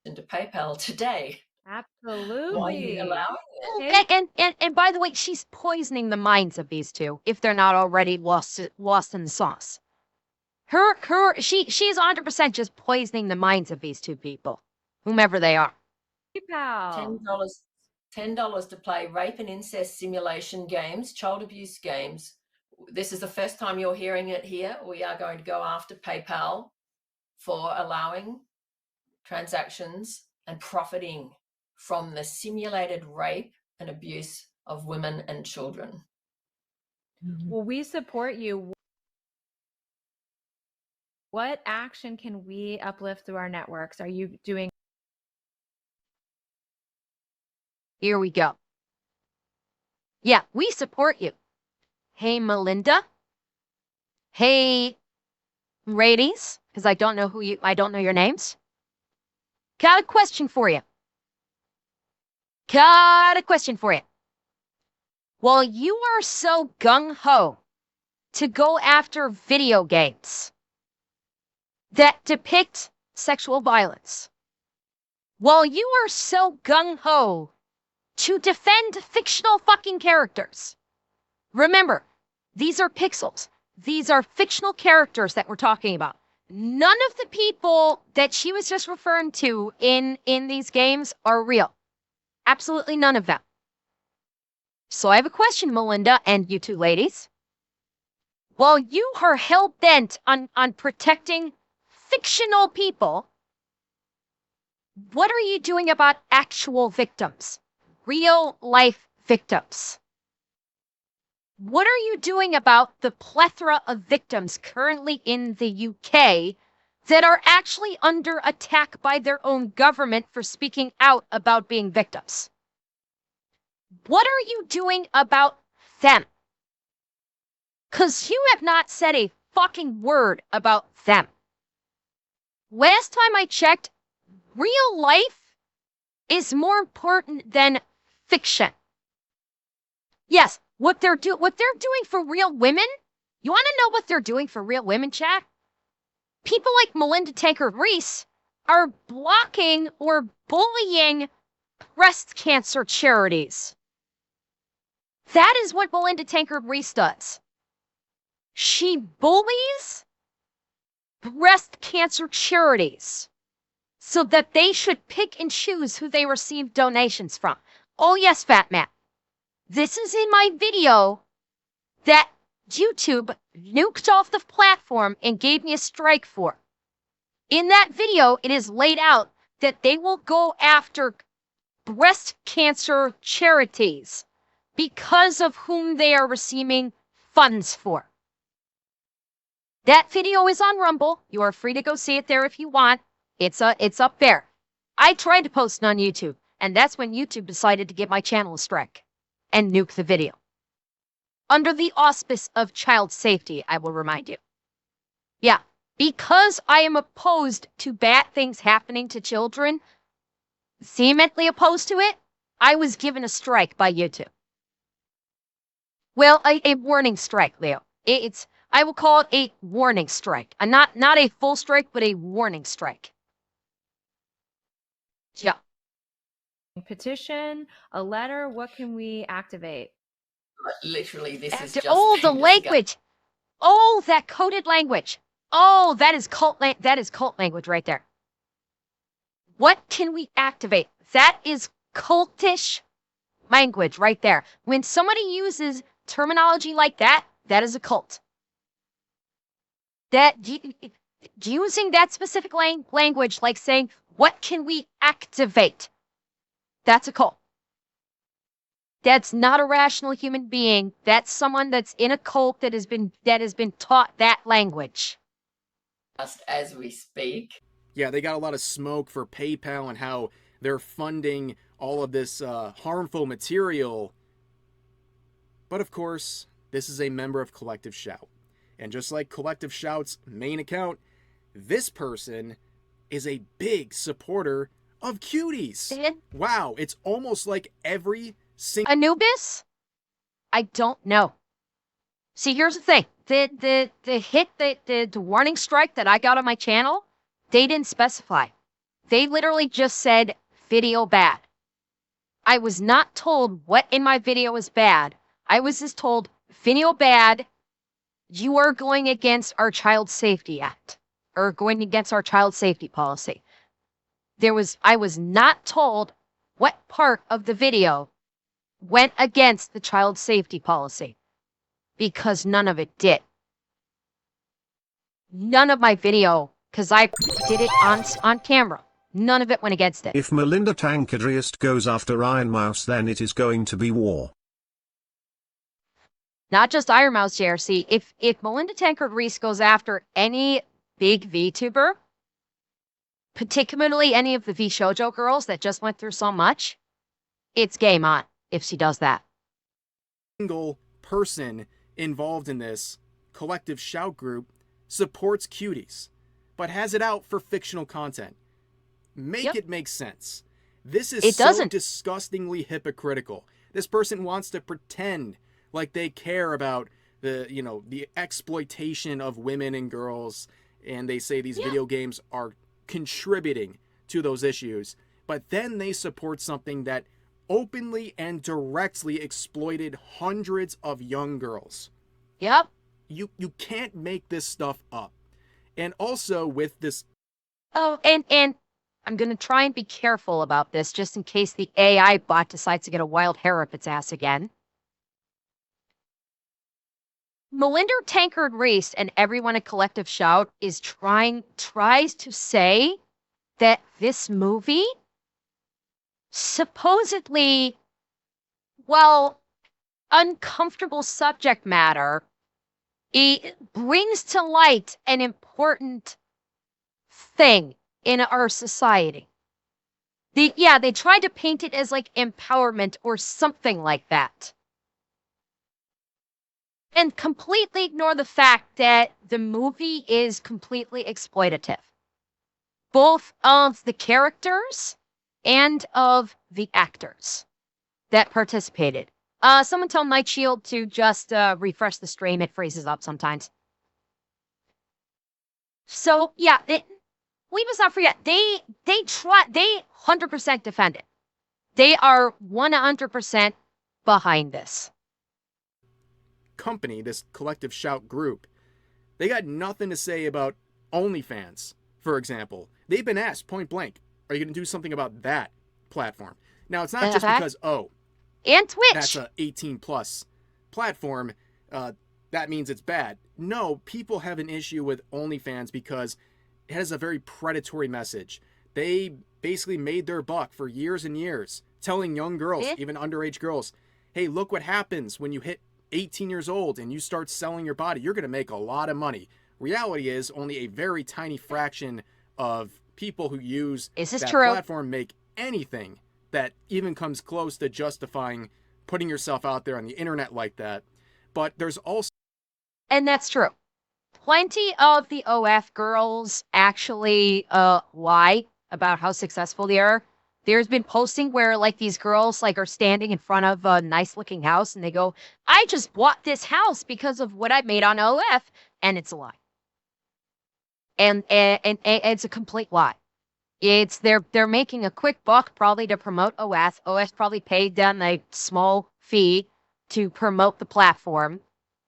S5: Into PayPal today.
S6: Absolutely.
S5: Why are you allowing it?
S1: And by the way, she's poisoning the minds of these two if they're not already lost in the sauce. She's 100% just poisoning the minds of these two people, whomever they are.
S6: PayPal.
S5: $10 to play rape and incest simulation games, child abuse games. This is the first time you're hearing it here. We are going to go after PayPal for allowing transactions and profiting from the simulated rape and abuse of women and children.
S6: Well, we support you. What action can we uplift through our networks? Are you doing?
S1: Here we go. Yeah, we support you. Hey, Melinda. Hey, ladies, because I don't know your names. Got a question for you. Well, you are so gung-ho to go after video games that depict sexual violence. While you are so gung-ho to defend fictional fucking characters. Remember, these are pixels. These are fictional characters that we're talking about. None of the people that she was just referring to in these games are real. Absolutely none of them. So I have a question, Melinda, and you two ladies. While you are hell-bent on protecting fictional people, what are you doing about actual victims? Real-life victims? What are you doing about the plethora of victims currently in the UK that are actually under attack by their own government for speaking out about being victims? What are you doing about them? Because you have not said a fucking word about them. Last time I checked, real life is more important than fiction. Yes, what they're doing for real women? You want to know what they're doing for real women, chat? People like Melinda Tankard-Reese are blocking or bullying breast cancer charities. That is what Melinda Tankard-Reese does. She bullies breast cancer charities so that they should pick and choose who they receive donations from. Oh yes, Fat Matt. This is in my video that YouTube nuked off the platform and gave me a strike for. In that video, it is laid out that they will go after breast cancer charities because of whom they are receiving funds for. That video is on Rumble. You are free to go see it there if you want. It's up there. I tried to post it on YouTube, and that's when YouTube decided to give my channel a strike and nuke the video. Under the auspice of child safety, I will remind you. Yeah, because I am opposed to bad things happening to children, vehemently opposed to it, I was given a strike by YouTube. Well, a warning strike, Leo. I will call it a warning strike. Not a full strike, but a warning strike. Yeah.
S6: Petition, a letter, what can we activate?
S5: Literally, this is just...
S1: Oh, the language. Oh, that coded language. Oh, that is cult language right there. What can we activate? That is cultish language right there. When somebody uses terminology like that, that is a cult. That using that specific language, like saying, what can we activate? That's a cult. That's not a rational human being. That's someone that's in a cult that has been taught that language.
S5: just as we speak.
S2: Yeah, they got a lot of smoke for PayPal and how they're funding all of this harmful material. But of course, this is a member of Collective Shout. And just like Collective Shout's main account, this person is a big supporter of cuties. Wow, it's almost like every single...
S1: Anubis? I don't know. See, here's the thing. The warning strike that I got on my channel, they didn't specify. They literally just said video bad. I was not told what in my video was bad. I was just told video bad. You are going against our Child Safety Act, or going against our child safety policy. I was not told what part of the video went against the child safety policy, because none of it did. None of my video, because I did it on camera, none of it went against it.
S4: If Melinda Tancredriest goes after Iron Mouse, then it is going to be war.
S1: Not just Iron Mouse, JRC. If Melinda Tancredriest goes after any big VTuber, particularly any of the VShojo girls that just went through so much, it's game on if she does that.
S2: Single person involved in this Collective Shout group supports cuties, but has it out for fictional content. Make it make sense. This is so disgustingly hypocritical. This person wants to pretend like they care about the exploitation of women and girls, and they say these video games are contributing to those issues, but then they support something that openly and directly exploited hundreds of young girls.
S1: Yep.
S2: You can't make this stuff up. And also with this...
S1: Oh, and I'm going to try and be careful about this just in case the AI bot decides to get a wild hair up its ass again. Melinda Tancredriest and everyone at Collective Shout tries to say that this movie supposedly, well, uncomfortable subject matter, it brings to light an important thing in our society. They tried to paint it as like empowerment or something like that. And completely ignore the fact that the movie is completely exploitative. Both of the characters and of the actors that participated. Someone tell Night Shield to just refresh the stream. It freezes up sometimes. So, yeah, leave us not forget, they 100% defend it. They are 100% behind this.
S2: Company, this Collective Shout group, they got nothing to say about OnlyFans, for example. They've been asked point blank, are you going to do something about that platform? Now, it's not just because,
S1: and Twitch,
S2: that's a 18 plus platform, that means it's bad. No, people have an issue with OnlyFans because it has a very predatory message. They basically made their buck for years and years, telling young girls, even underage girls, hey, look what happens when you hit 18 years old and you start selling your body. You're going to make a lot of money. Reality is only a very tiny fraction of people who use that platform make anything that even comes close to justifying putting yourself out there on the internet like that. But there's also...
S1: And that's true. Plenty of the OF girls actually lie about how successful they are. There's been posting where like these girls like are standing in front of a nice looking house and they go, I just bought this house because of what I made on OF, and it's a lie. And it's a complete lie. It's they're making a quick buck probably to promote OF. OF probably paid them a small fee to promote the platform.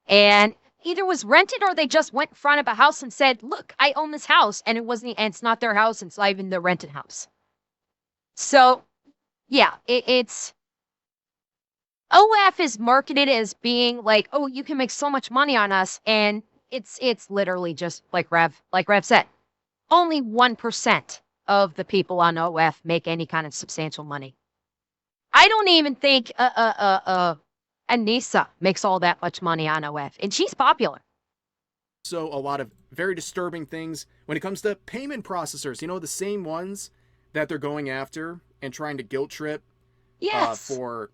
S1: And either was rented or they just went in front of a house and said, look, I own this house, and it's not their house, it's not even the rented house. So, yeah, it's... OF is marketed as being like, oh, you can make so much money on us, and it's literally just like Rev said. Only 1% of the people on OF make any kind of substantial money. I don't even think Anissa makes all that much money on OF, and she's popular.
S2: So a lot of very disturbing things when it comes to payment processors. You know, the same ones that they're going after and trying to guilt trip
S1: Yes.
S2: for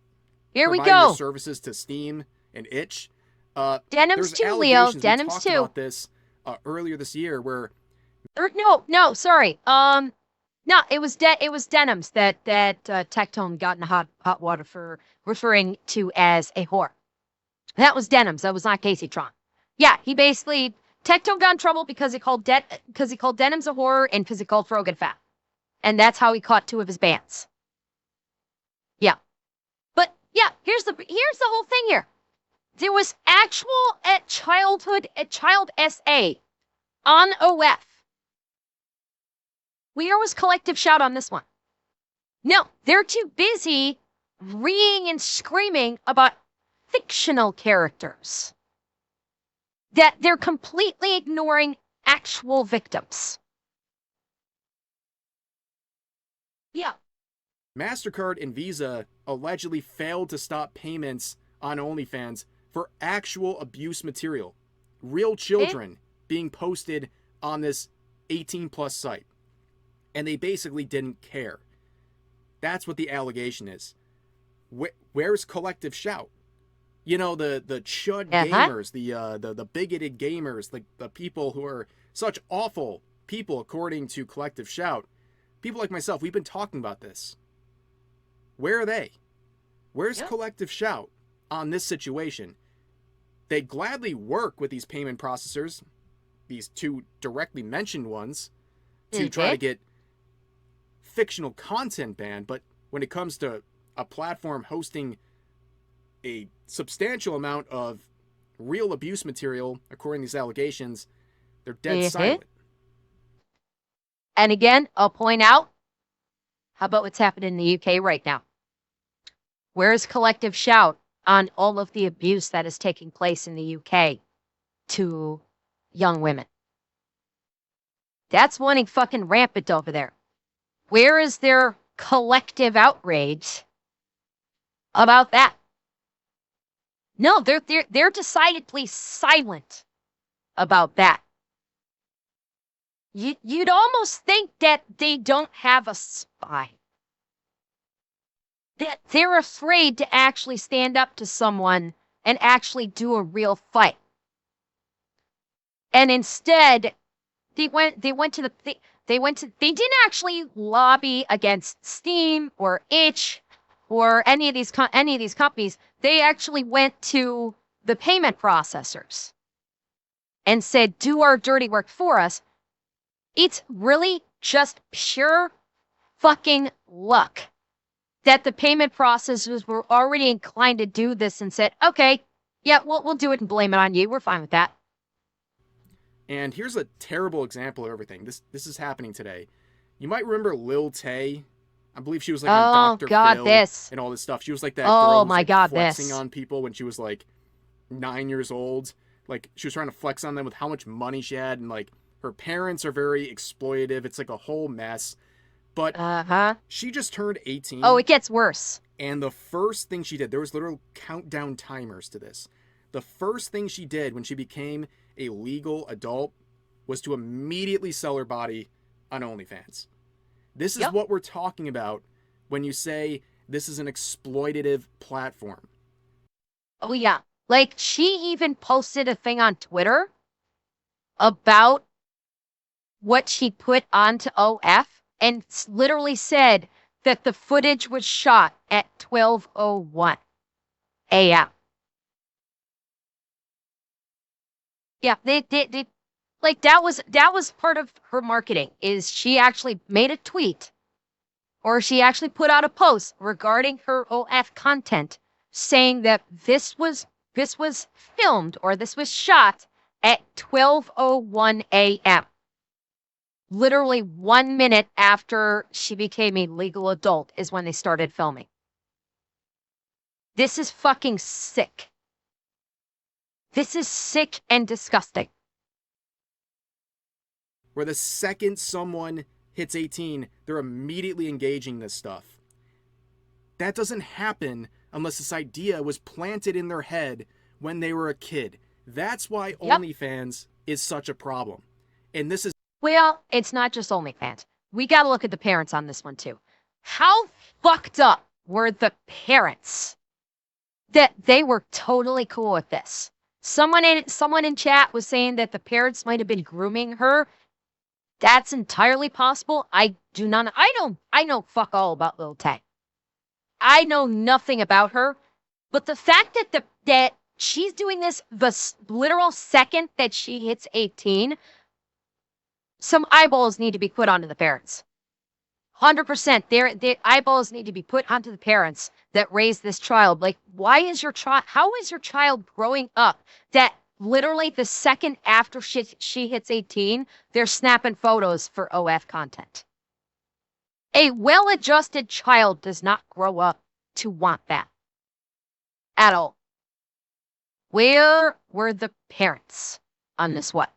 S1: Here we
S2: providing their
S1: go.
S2: services to Steam and Itch.
S1: Denims
S2: There's
S1: too, Leo.
S2: allegations, we
S1: Denims
S2: talked
S1: too.
S2: about this earlier this year where
S1: No, sorry. No, it was Denims that Tectone got in hot water for referring to as a whore. That was Denims. That was not Casey Tron. Yeah, he basically Tectone got in trouble because he called Denims a whore and because he called Frogan fat, and that's how he caught 2 of his bands. Yeah, but yeah, here's the whole thing here. There was actual child SA on OF. Where was collective shout on this one? No, they're too busy reeing and screaming about fictional characters. That they're completely ignoring actual victims. Yeah.
S2: Mastercard and Visa allegedly failed to stop payments on OnlyFans for actual abuse material. Real children being posted on this 18-plus site. And they basically didn't care. That's what the allegation is. Where's collective shout? You know, the chud gamers, the bigoted gamers, the people who are such awful people according to collective shout. People like myself, we've been talking about this. Where are they? Where's collective shout on this situation? They gladly work with these payment processors, these 2 directly mentioned ones, to try to get fictional content banned, but when it comes to a platform hosting a substantial amount of real abuse material, according to these allegations, they're dead silent.
S1: And again, I'll point out, how about what's happening in the UK right now? Where's collective shout on all of the abuse that is taking place in the UK to young women? That's running fucking rampant over there. Where is their collective outrage about that? No, they're decidedly silent about that. You'd almost think that they don't have a spine. That they're afraid to actually stand up to someone and actually do a real fight. And instead, they didn't actually lobby against Steam or Itch or any of these companies. They actually went to the payment processors and said, "Do our dirty work for us." It's really just pure fucking luck that the payment processors were already inclined to do this and said, "Okay, yeah, we'll do it and blame it on you. We're fine with that."
S2: And here's a terrible example of everything. This is happening today. You might remember Lil Tay. I believe she was like on Dr. Phil and all this stuff. She was like that girl who was like flexing on people when she was like 9 years old. Like she was trying to flex on them with how much money she had, and like her parents are very exploitative. It's like a whole mess. But she just turned 18.
S1: Oh, it gets worse.
S2: And the first thing she did, there was literal countdown timers to this. The first thing she did when she became a legal adult was to immediately sell her body on OnlyFans. This is what we're talking about when you say this is an exploitative platform.
S1: Oh, yeah. Like, she even posted a thing on Twitter about what she put onto OF and literally said that the footage was shot at 12:01 a.m. Yeah, they like that was part of her marketing. Is she actually made a tweet, or she actually put out a post regarding her OF content, saying that this was filmed or this was shot at 12:01 a.m. Literally 1 minute after she became a legal adult is when they started filming. This is fucking sick. This is sick and disgusting.
S2: Where the second someone hits 18, they're immediately engaging this stuff. That doesn't happen unless this idea was planted in their head when they were a kid. That's why OnlyFans is such a problem. And this is
S1: Well, it's not just OnlyFans. We got to look at the parents on this one too. How fucked up were the parents that they were totally cool with this? Someone in chat was saying that the parents might have been grooming her. That's entirely possible. I know fuck all about Lil Tay. I know nothing about her, but the fact that she's doing this the literal second that she hits 18, some eyeballs need to be put onto the parents. 100%. Their eyeballs need to be put onto the parents that raised this child. Like, how is your child growing up that literally the second after she hits 18, they're snapping photos for OF content? A well-adjusted child does not grow up to want that at all. Where were the parents on this one?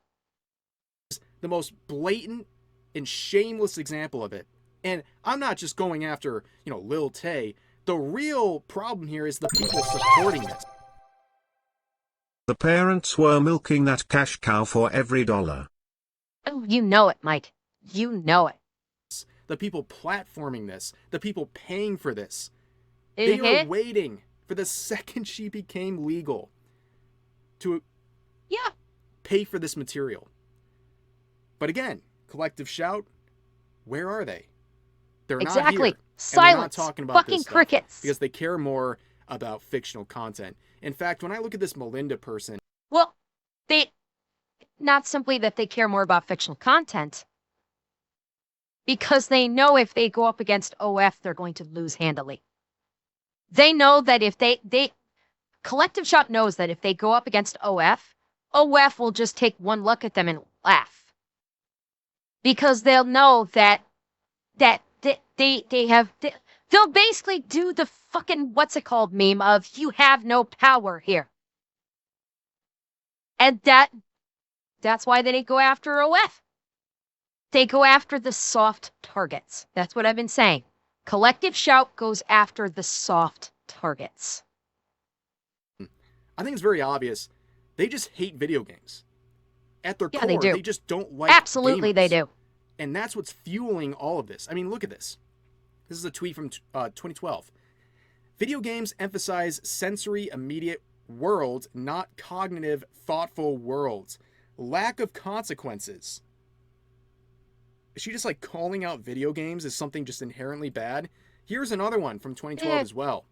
S2: the most blatant and shameless example of it. And I'm not just going after, Lil Tay. The real problem here is the people supporting this.
S4: The parents were milking that cash cow for every dollar.
S1: Oh, you know it, Mike. You know it.
S2: The people platforming this, the people paying for this, they were waiting for the second she became legal to pay for this material. But again, collective shout, where are they? They're not here.
S1: Silence.
S2: And we're not talking about
S1: Fucking
S2: this stuff
S1: crickets.
S2: because they care more about fictional content. In fact, when I look at this Melinda person,
S1: well, not simply that they care more about fictional content, because they know if they go up against OF, they're going to lose handily. They know that if Collective Shop knows that if they go up against OF will just take one look at them and laugh. Because they'll know that they'll basically do the fucking what's it called meme of you have no power here. And that's why they didn't go after OF. They go after the soft targets. That's what I've been saying. Collective Shout goes after the soft targets.
S2: I think it's very obvious. They just hate video games. At their core, they just don't like
S1: Absolutely,
S2: gamers.
S1: they do.
S2: And that's what's fueling all of this. I mean, look at this. This is a tweet from 2012. Video games emphasize sensory immediate worlds, not cognitive, thoughtful worlds. Lack of consequences. Is she just calling out video games as something just inherently bad? Here's another one from 2012 as well.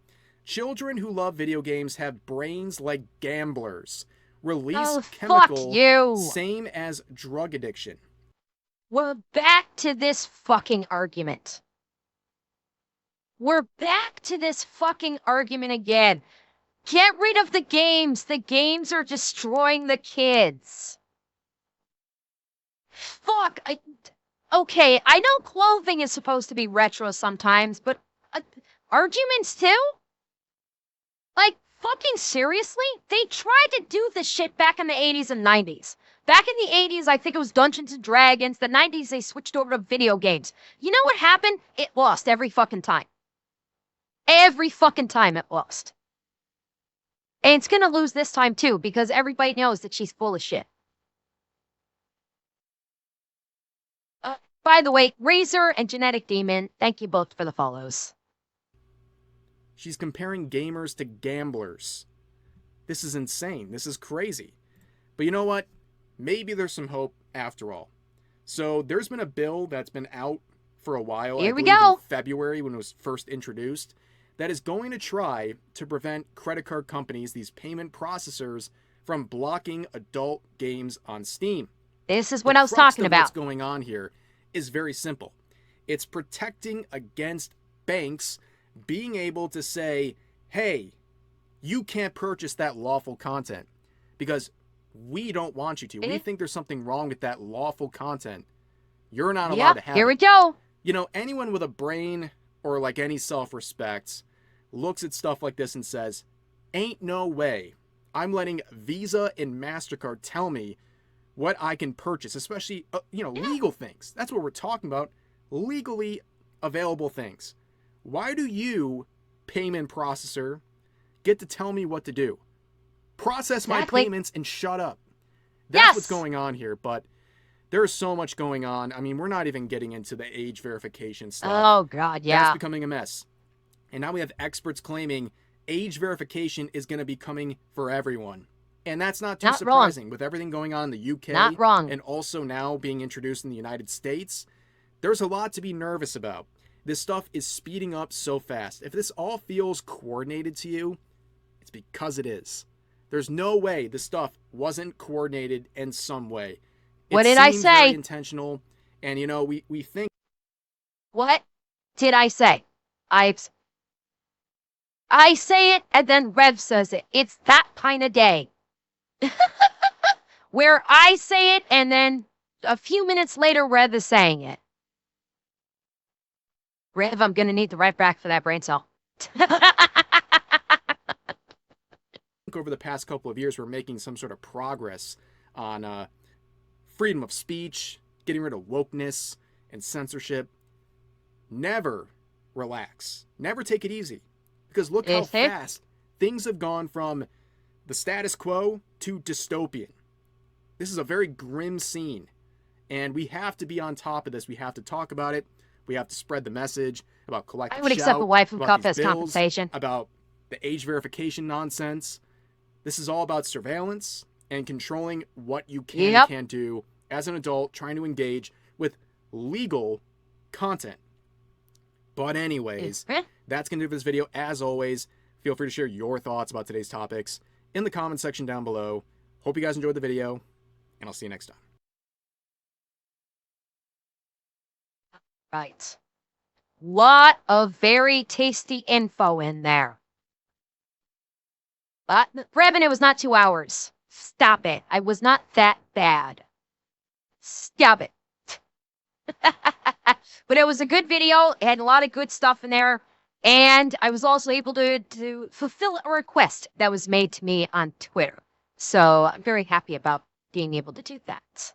S2: Children who love video games have brains like gamblers. Release chemical, same as drug addiction.
S1: We're back to this fucking argument. We're back to this fucking argument again. Get rid of the games. The games are destroying the kids. Fuck. Okay, I know clothing is supposed to be retro sometimes, but arguments too? Fucking seriously? They tried to do this shit back in the 80s and 90s. Back in the 80s, I think it was Dungeons and Dragons. The 90s, they switched over to video games. You know what happened? It lost every fucking time. Every fucking time it lost. And it's gonna lose this time too, because everybody knows that she's full of shit. By the way, Razor and Genetic Demon, thank you both for the follows.
S2: She's comparing gamers to gamblers. This is insane. This is crazy. But you know what? Maybe there's some hope after all. So there's been a bill that's been out for a while.
S1: Here we go.
S2: In February when it was first introduced, that is going to try to prevent credit card companies, these payment processors, from blocking adult games on Steam.
S1: This is what I was talking about.
S2: What's going on here is very simple. It's protecting against banks being able to say, hey, you can't purchase that lawful content because we don't want you to. We think there's something wrong with that lawful content. You're not allowed to have it.
S1: Here we go.
S2: Anyone with a brain or any self-respect looks at stuff like this and says, ain't no way I'm letting Visa and Mastercard tell me what I can purchase, especially, legal things. That's what we're talking about. Legally available things. Why do you, payment processor, get to tell me what to do? Process my payments and shut up. That's what's going on here, but there's so much going on. I mean, we're not even getting into the age verification stuff.
S1: Oh, God, yeah.
S2: That's becoming a mess. And now we have experts claiming age verification is going to be coming for everyone. And that's not too surprising. With everything going on in the UK
S1: Not wrong.
S2: and also now being introduced in the United States, there's a lot to be nervous about. This stuff is speeding up so fast. If this all feels coordinated to you, it's because it is. There's no way this stuff wasn't coordinated in some way.
S1: What did I
S2: seems
S1: say?
S2: Very intentional. And, you know, we think...
S1: What did I say? I say it, and then Rev says it. It's that kind of day. Where I say it, and then a few minutes later, Rev is saying it. Rev, I'm going to need the right back for that brain cell.
S2: Over the past couple of years, we're making some sort of progress on freedom of speech, getting rid of wokeness and censorship. Never relax. Never take it easy. Because look how fast things have gone from the status quo to dystopian. This is a very grim scene. And we have to be on top of this. We have to talk about it. We have to spread the message about collective
S1: I would accept a wife who cup as compensation.
S2: About the age verification nonsense. This is all about surveillance and controlling what you can and can't do as an adult trying to engage with legal content. But anyways, that's going to do for this video. As always, feel free to share your thoughts about today's topics in the comment section down below. Hope you guys enjoyed the video, and I'll see you next time.
S1: Right. Lot of very tasty info in there. But Revan, it was not 2 hours. Stop it. I was not that bad. Stop it. But it was a good video. It had a lot of good stuff in there. And I was also able to fulfill a request that was made to me on Twitter. So I'm very happy about being able to do that.